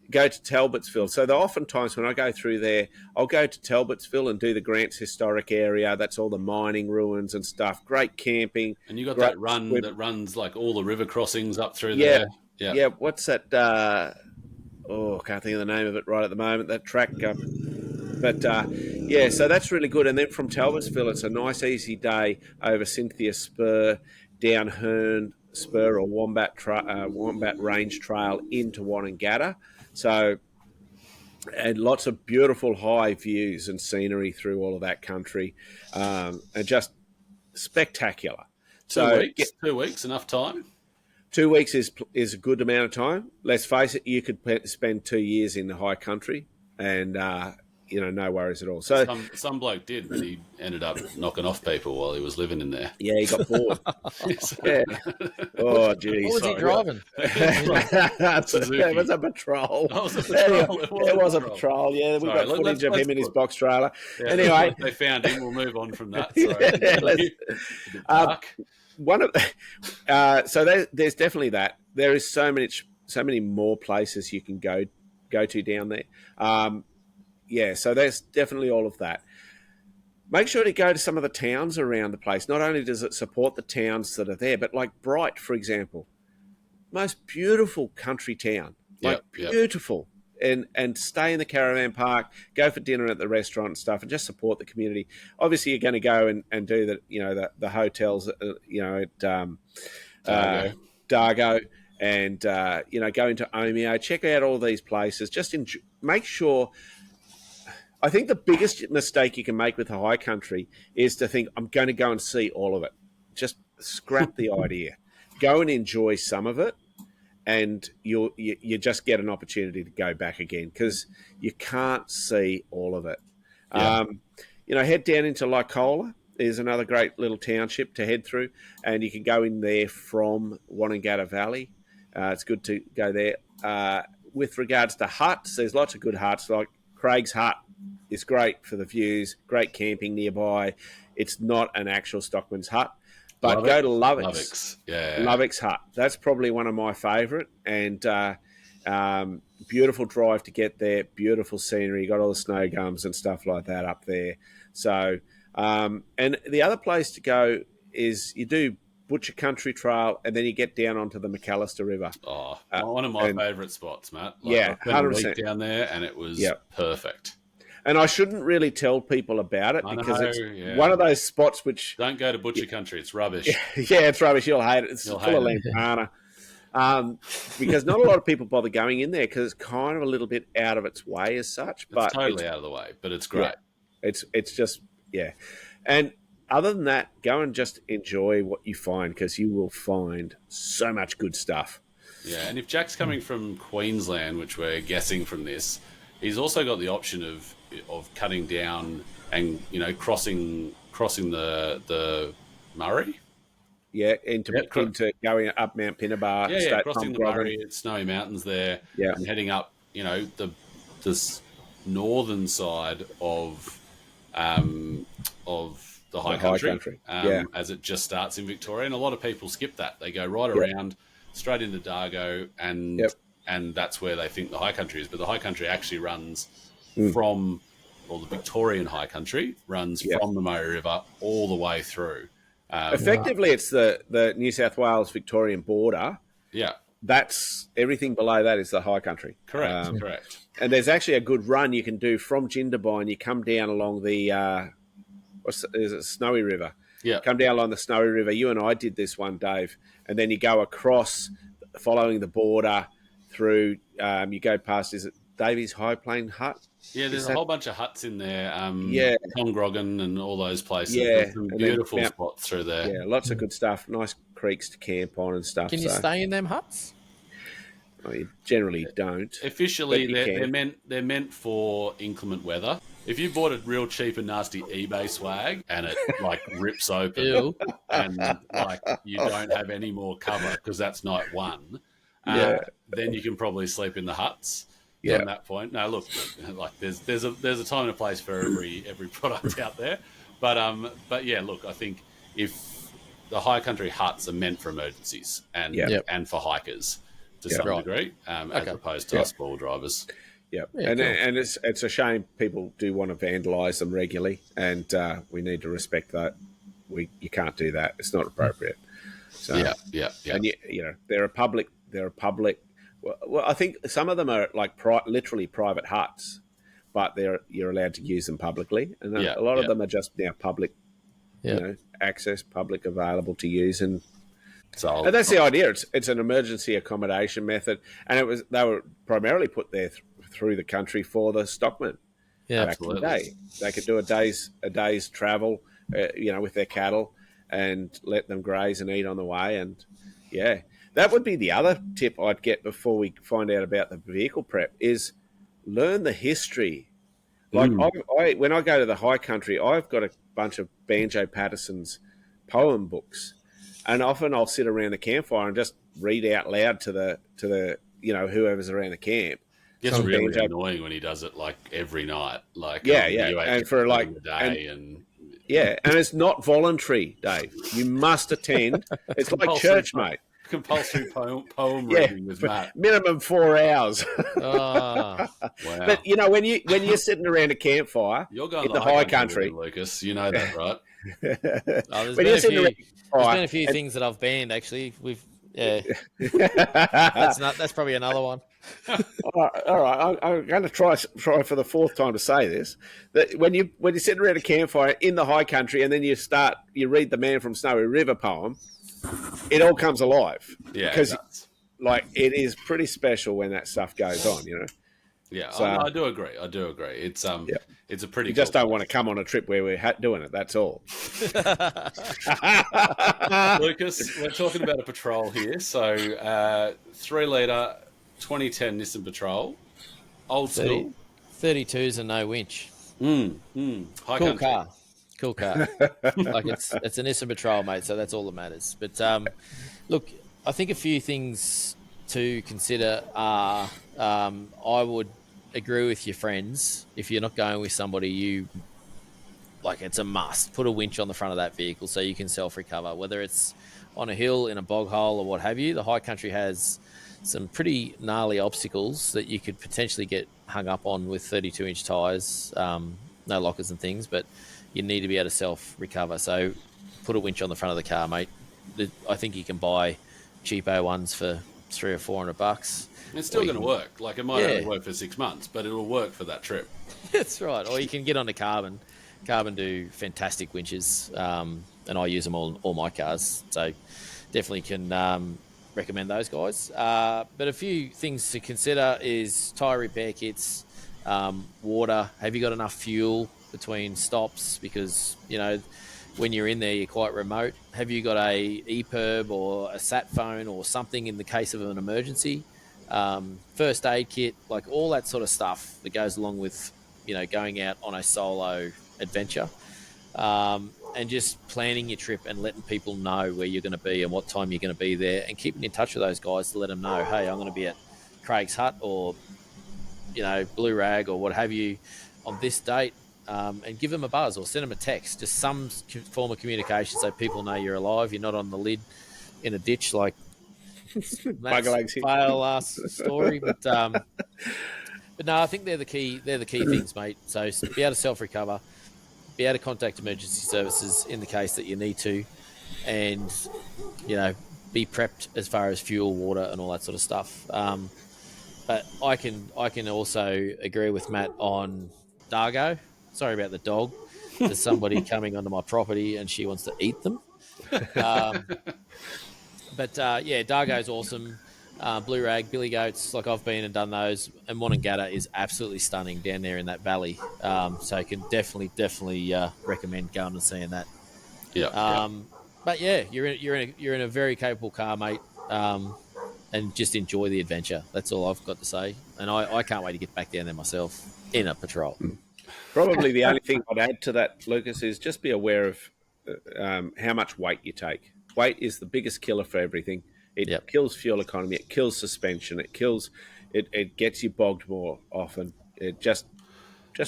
go to Talbotsville. So oftentimes when I go through there, I'll go to Talbotsville and do the Grants Historic Area. That's all the mining ruins and stuff. Great camping. And you got that run that runs like all the river crossings up through there. Yeah. What's that? I can't think of the name of it right at the moment. That track. So that's really good. And then from Talbotsville, it's a nice, easy day over Cynthia Spur, down Hern Spur or Wombat Range Trail into Wonnangatta. So, and lots of beautiful high views and scenery through all of that country, and just spectacular. 2 weeks, enough time? 2 weeks is a good amount of time. Let's face it, you could spend 2 years in the high country and, no worries at all. So some bloke did, but he ended up knocking off people while he was living in there. Yeah, he got bored. Yeah. Oh, geez. What was he driving? It was a patrol. It was a patrol. Yeah, we got footage of him in his box trailer. Yeah, anyway, they found him. We'll move on from that. So there's definitely that. There is so many more places you can go to down there. So there's definitely all of that. Make sure to go to some of the towns around the place. Not only does it support the towns that are there, but like Bright, for example, most beautiful country town, beautiful. And stay in the caravan park, go for dinner at the restaurant and stuff, and just support the community. Obviously, you're going to go and do the hotels, at Dargo, and go into Omeo. Check out all these places. Just make sure. I think the biggest mistake you can make with the high country is to think, I'm going to go and see all of it. Just scrap the idea. Go and enjoy some of it, and you just get an opportunity to go back again because you can't see all of it. Yeah. Head down into Lycola is another great little township to head through, and you can go in there from Wonnangatta Valley. It's good to go there. With regards to huts, there's lots of good huts, like Craig's Hut is great for the views, great camping nearby. It's not an actual stockman's hut, but go to Lovick's. Lovick's Hut. That's probably one of my favourite, and beautiful drive to get there, beautiful scenery. You got all the snow gums and stuff like that up there. So, and the other place to go is you do Butcher Country Trail, and then you get down onto the McAllister River. Oh, one of my favourite spots, Matt. I spent 100% a week down there, and it was perfect. And I shouldn't really tell people about it because it's one of those spots which... Don't go to Butcher Country. It's rubbish. Yeah, it's rubbish. You'll hate it. It's full of lantana. Because not a lot of people bother going in there because it's kind of a little bit out of its way as such. It's totally out of the way, but it's great. Yeah, it's just, And other than that, go and just enjoy what you find because you will find so much good stuff. Yeah, and if Jack's coming from Queensland, which we're guessing from this, he's also got the option of cutting down and crossing the Murray. Yeah, into going up Mount Pinnabar. Crossing the Murray, it's snowy mountains there, and heading up, this northern side of the high country. As it just starts in Victoria, and a lot of people skip that. They go right around straight into Dargo, and that's where they think the high country is. But the high country actually runs from, the Victorian high country runs from the Murray River all the way through. Effectively, it's the New South Wales Victorian border. Yeah. That's everything below that is the high country. Correct. And there's actually a good run you can do from Jindabyne. You come down along the Snowy River. Yeah. Come down along the Snowy River. You and I did this one, Dave. And then you go across, following the border through. You go past, is it Davy's High Plain Hut? Yeah, there's a whole bunch of huts in there. Yeah. Tongrogan and all those places. Yeah, There's some and then beautiful spots through there. Yeah, lots of good stuff. Nice creeks to camp on and stuff. Can you stay in them huts? Well, you generally don't. Officially, but you they're meant for inclement weather. If you bought a real cheap and nasty eBay swag and it like rips open Ew. and like you don't have any more cover because that's night one, then you can probably sleep in the huts. Yeah. From that point, no, look, like there's a time and a place for every product out there, but yeah, look, I think if the high country huts are meant for emergencies and for hikers to some degree, as opposed to us ball drivers. Yeah, Yeah, and it's a shame people do want to vandalise them regularly, and we need to respect that. You can't do that; it's not appropriate. So, yeah. And you know, they're a public. Well, I think some of them are like literally private huts, but you're allowed to use them publicly, and a lot of them are just now public, access, public available to use, and that's the idea. It's an emergency accommodation method, and they were primarily put there through the country for the stockmen. Yeah, back in the day, they could do a day's travel, with their cattle, and let them graze and eat on the way, and that would be the other tip I'd get before we find out about the vehicle prep is learn the history. Like when I go to the high country, I've got a bunch of Banjo Patterson's poem books, and often I'll sit around the campfire and just read out loud to the whoever's around the camp. It's really annoying when he does it like every night. Like and for like a day and it's not voluntary, Dave. You must attend. It's like church, mate. Compulsory poem reading with Matt. Minimum 4 hours. Wow. But when you're sitting around a campfire in the high country, Lucas, you know that, right? There's been a few things that I've banned actually. That's probably another one. All right. I'm going to try for the fourth time to say this. That when you're sitting around a campfire in the high country, and then you read the Man from Snowy River poem, it all comes alive. Yeah, because it is pretty special when that stuff goes on. Yeah, so, I do agree. It's it's a pretty. You just don't want to come on a trip where we're doing it. That's all. Lucas, we're talking about a patrol here. So 3-litre 2010 Nissan Patrol, old school, 32s and no winch. High country. Cool car. Like it's a Nissan Patrol, mate. So that's all that matters. But look, I think a few things to consider are I would agree with your friends. If you're not going with somebody, it's a must. Put a winch on the front of that vehicle so you can self-recover, whether it's on a hill, in a bog hole, or what have you. The high country has some pretty gnarly obstacles that you could potentially get hung up on with 32-inch tyres, no lockers and things, but you need to be able to self-recover. So put a winch on the front of the car, mate. I think you can buy cheapo ones for $300 or $400. It's still going to work. Like it might only work for 6 months, but it'll work for that trip. That's right. Or you can get onto Carbon. Carbon do fantastic winches, and I use them all my cars. So definitely can recommend those guys. But a few things to consider is tyre repair kits, water. Have you got enough fuel between stops? Because, when you're in there, you're quite remote. Have you got a EPIRB or a sat phone or something in the case of an emergency? First aid kit, like all that sort of stuff that goes along with, going out on a solo adventure. And just planning your trip and letting people know where you're going to be and what time you're going to be there, and keeping in touch with those guys to let them know, hey, I'm going to be at Craig's Hut or, Blue Rag or what have you on this date. And give them a buzz or send them a text, just some form of communication so people know you're alive. You're not on the lid in a ditch like Matt's fail last story. But no, I think they're the key things, mate. So be able to self-recover, be able to contact emergency services in the case that you need to, and, be prepped as far as fuel, water, and all that sort of stuff. But I can also agree with Matt on Dargo. Sorry about the dog. There's somebody coming onto my property and she wants to eat them. But Dargo's awesome. Blue Rag, Billy Goats, like I've been and done those, and Monongahela is absolutely stunning down there in that valley. So I can definitely recommend going and seeing that. Yeah. But yeah, you're in a very capable car, mate. And just enjoy the adventure. That's all I've got to say. And I can't wait to get back down there myself in a patrol. Probably the only thing I'd add to that, Lucas, is just be aware of how much weight you take. Weight is the biggest killer for everything. It kills fuel economy. It kills suspension. It gets you bogged more often. It just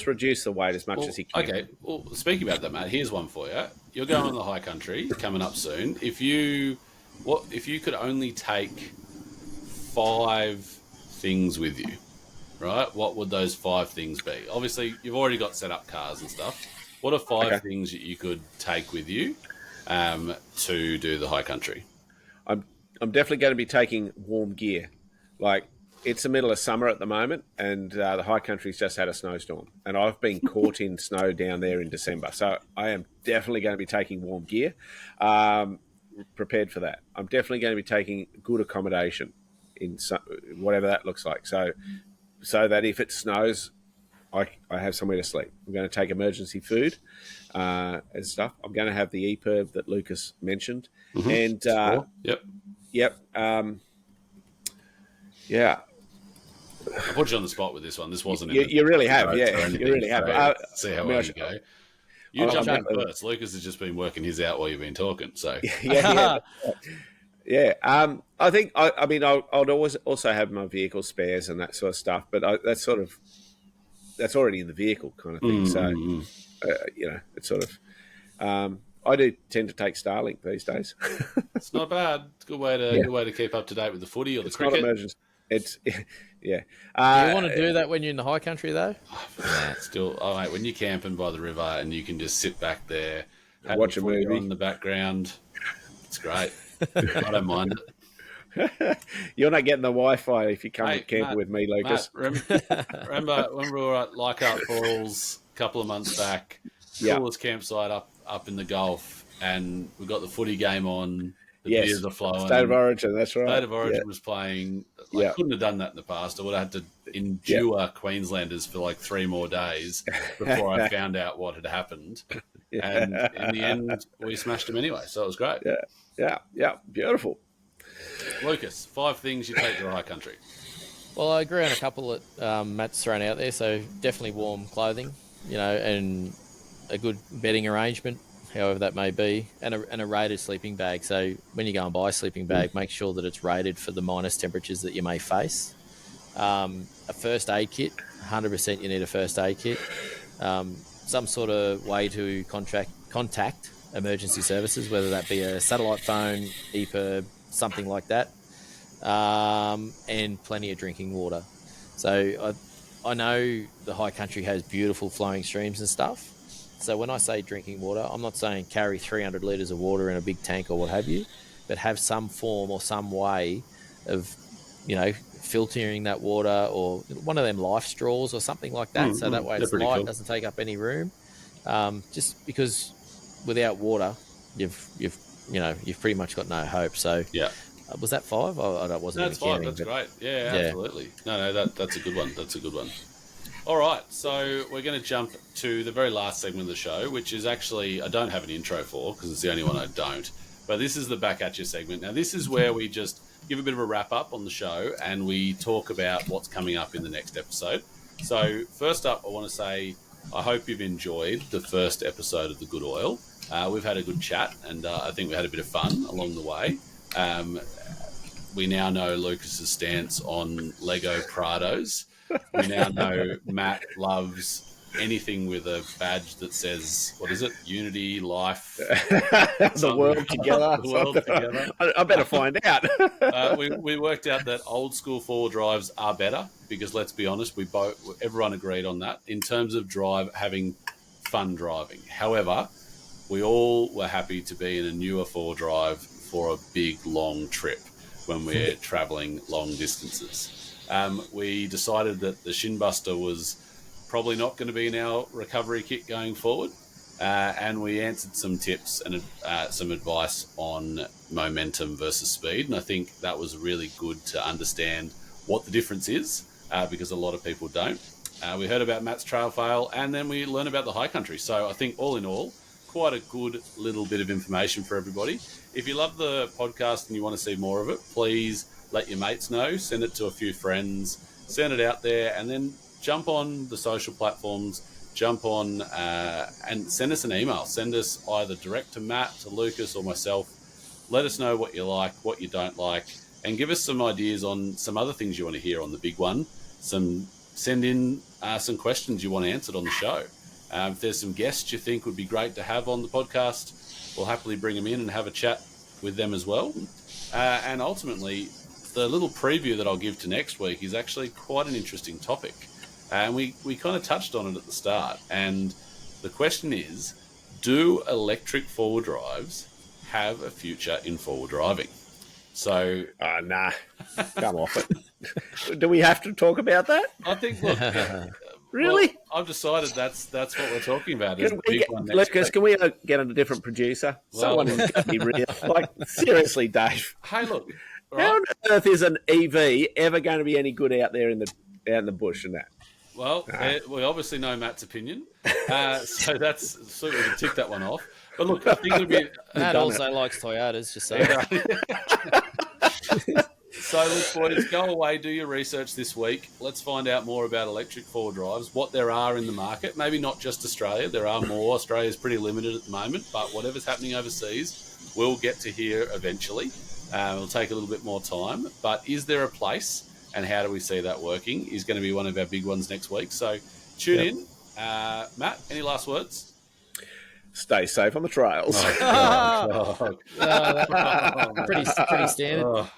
reduce the weight as much as you can. Okay. Well, speaking about that, Matt, here's one for you. You're going on the high country coming up soon. If you could only take 5 things with you, right? What would those 5 things be? Obviously, you've already got set up cars and stuff. What are 5 things that you could take with you to do the high country? I'm definitely going to be taking warm gear. Like, it's the middle of summer at the moment, and the high country's just had a snowstorm, and I've been caught in snow down there in December. So I am definitely going to be taking warm gear, prepared for that. I'm definitely going to be taking good accommodation in whatever that looks like. So that if it snows, I have somewhere to sleep. I'm going to take emergency food and stuff. I'm going to have the EPIRB that Lucas mentioned. Mm-hmm. And Yep. Yeah. I put you on the spot with this one. This wasn't. You really have, yeah. You really have. See how well you go. You jump in first. Lucas has just been working his out while you've been talking. So yeah. I think I mean I'd always also have my vehicle spares and that sort of stuff, but that's already in the vehicle kind of thing. So it's sort of. I do tend to take Starlink these days. It's not bad. It's a good way to keep up to date with the footy or the cricket. Not emergency. It's yeah. You want to do that when you're in the high country, though? Still, mate, when you're camping by the river and you can just sit back there, watch a movie in the background, it's great. I don't mind it. You're not getting the Wi-Fi if you come camping with me, Lucas. Matt, remember when we were at Leichhardt Falls a couple of months back? Coolest campsite up in the Gulf, and we got the footy game on. The beers are flowing. State of Origin, that's right. State of Origin was playing. I couldn't have done that in the past. I would have had to endure Queenslanders for like 3 more days before I found out what had happened. And in the end, we smashed them anyway, so it was great. Yeah, beautiful. Lucas, 5 things you take to the high country. Well, I agree on a couple that Matt's thrown out there. So definitely warm clothing, and a good bedding arrangement, however that may be, and a rated sleeping bag. So when you go and buy a sleeping bag, make sure that it's rated for the minus temperatures that you may face. A first aid kit, 100% you need a first aid kit. Some sort of way to contact emergency services, whether that be a satellite phone, EPIRB, something like that, and plenty of drinking water. So I know the high country has beautiful flowing streams and stuff. So when I say drinking water, I'm not saying carry 300 litres of water in a big tank or what have you, but have some form or some way of, filtering that water, or one of them life straws or something like that. So that way it's light, cool. Doesn't take up any room. Just because without water, you've pretty much got no hope. So was that 5? I wasn't. That's 5. That's great. Yeah, absolutely. No, that's a good one. That's a good one. All right, so we're going to jump to the very last segment of the show, which is actually, I don't have an intro for because it's the only one I don't, but this is the Back At You segment. Now, this is where we just give a bit of a wrap-up on the show and we talk about what's coming up in the next episode. So, first up, I want to say I hope you've enjoyed the first episode of The Good Oil. We've had a good chat and I think we had a bit of fun along the way. We now know Lucas's stance on Lego Prados. We now know Matt loves anything with a badge that says, what is it? Unity, life. The world together. The world together. I better find out. We worked out that old school 4-wheel drives are better because, let's be honest, everyone agreed on that in terms of having fun driving. However, we all were happy to be in a newer 4-wheel drive for a big, long trip when we're travelling long distances. We decided that the Shin Buster was probably not going to be in our recovery kit going forward. and we answered some tips and some advice on momentum versus speed. And I think that was really good to understand what the difference is, because a lot of people don't. We heard about Matt's trail fail, and then we learned about the high country. So I think all in all, quite a good little bit of information for everybody. If you love the podcast and you want to see more of it, please let your mates know, send it to a few friends, send it out there, and then jump on the social platforms, jump on and send us an email. Send us either direct to Matt, to Lucas, or myself. Let us know what you like, what you don't like, and give us some ideas on some other things you want to hear on the big one. Send in some questions you want answered on the show. If there's some guests you think would be great to have on the podcast, we'll happily bring them in and have a chat with them as well. And ultimately, the little preview that I'll give to next week is actually quite an interesting topic. And we kind of touched on it at the start. And the question is, do electric four-wheel drives have a future in four-wheel driving? So... nah. Come off it. Do we have to talk about that? I think, look... Really? Well, I've decided that's what we're talking about. Lucas, can we get a different producer? Someone who's going to be real. Like, seriously, Dave. Hey, look. How on earth is an EV ever going to be any good out there in the bush and that? Well, we obviously know Matt's opinion, so so we can tick that one off. But look, I think it'll be... Matt also likes Toyotas, just saying. So, look, boys, go away, do your research this week. Let's find out more about electric four-wheel drives, what there are in the market. Maybe not just Australia. There are more. Australia's pretty limited at the moment, but whatever's happening overseas, we'll get to hear eventually. It'll take a little bit more time. But is there a place, and how do we see that working, is going to be one of our big ones next week. So tune in. Matt, any last words? Stay safe on the trails. Pretty standard.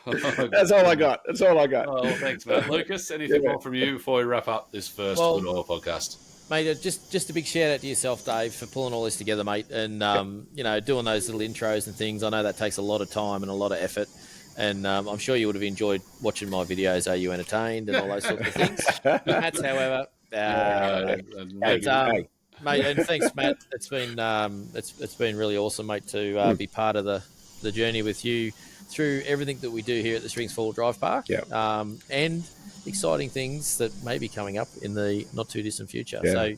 That's all I got. Oh, well, thanks, Matt. Lucas, anything more from you before we wrap up this first Good Oil podcast? Mate, just a big shout out to yourself, Dave, for pulling all this together, mate, and doing those little intros and things. I know that takes a lot of time and a lot of effort, and I'm sure you would have enjoyed watching my videos. Are you entertained and all those sorts of things? Matt's, however, mate, and thanks, Matt. It's been really awesome, mate, to be part of the journey with you through everything that we do here at the Springs Four-Wheel Drive Park, and exciting things that may be coming up in the not too distant future. So,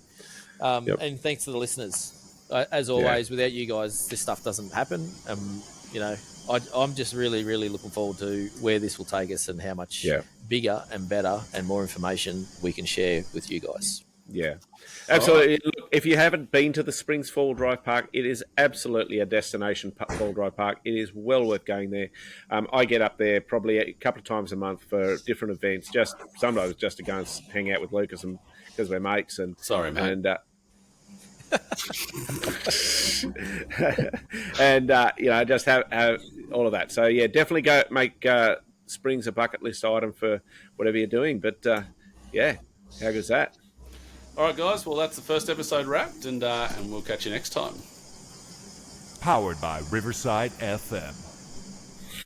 and thanks to the listeners. As always, without you guys, this stuff doesn't happen. I'm just really, really looking forward to where this will take us and how much bigger and better and more information we can share with you guys. Yeah, absolutely. Look, if you haven't been to the Springs Four-Wheel Drive Park, it is absolutely a destination four-wheel drive park. It is well worth going there. I get up there probably a couple of times a month for different events, sometimes just to go and hang out with Lucas and because we're mates. And sorry, mate. And just have all of that. So yeah, definitely go make Springs a bucket list item for whatever you're doing. But how goes that? All right, guys. Well, that's the first episode wrapped, and we'll catch you next time. Powered by Riverside FM.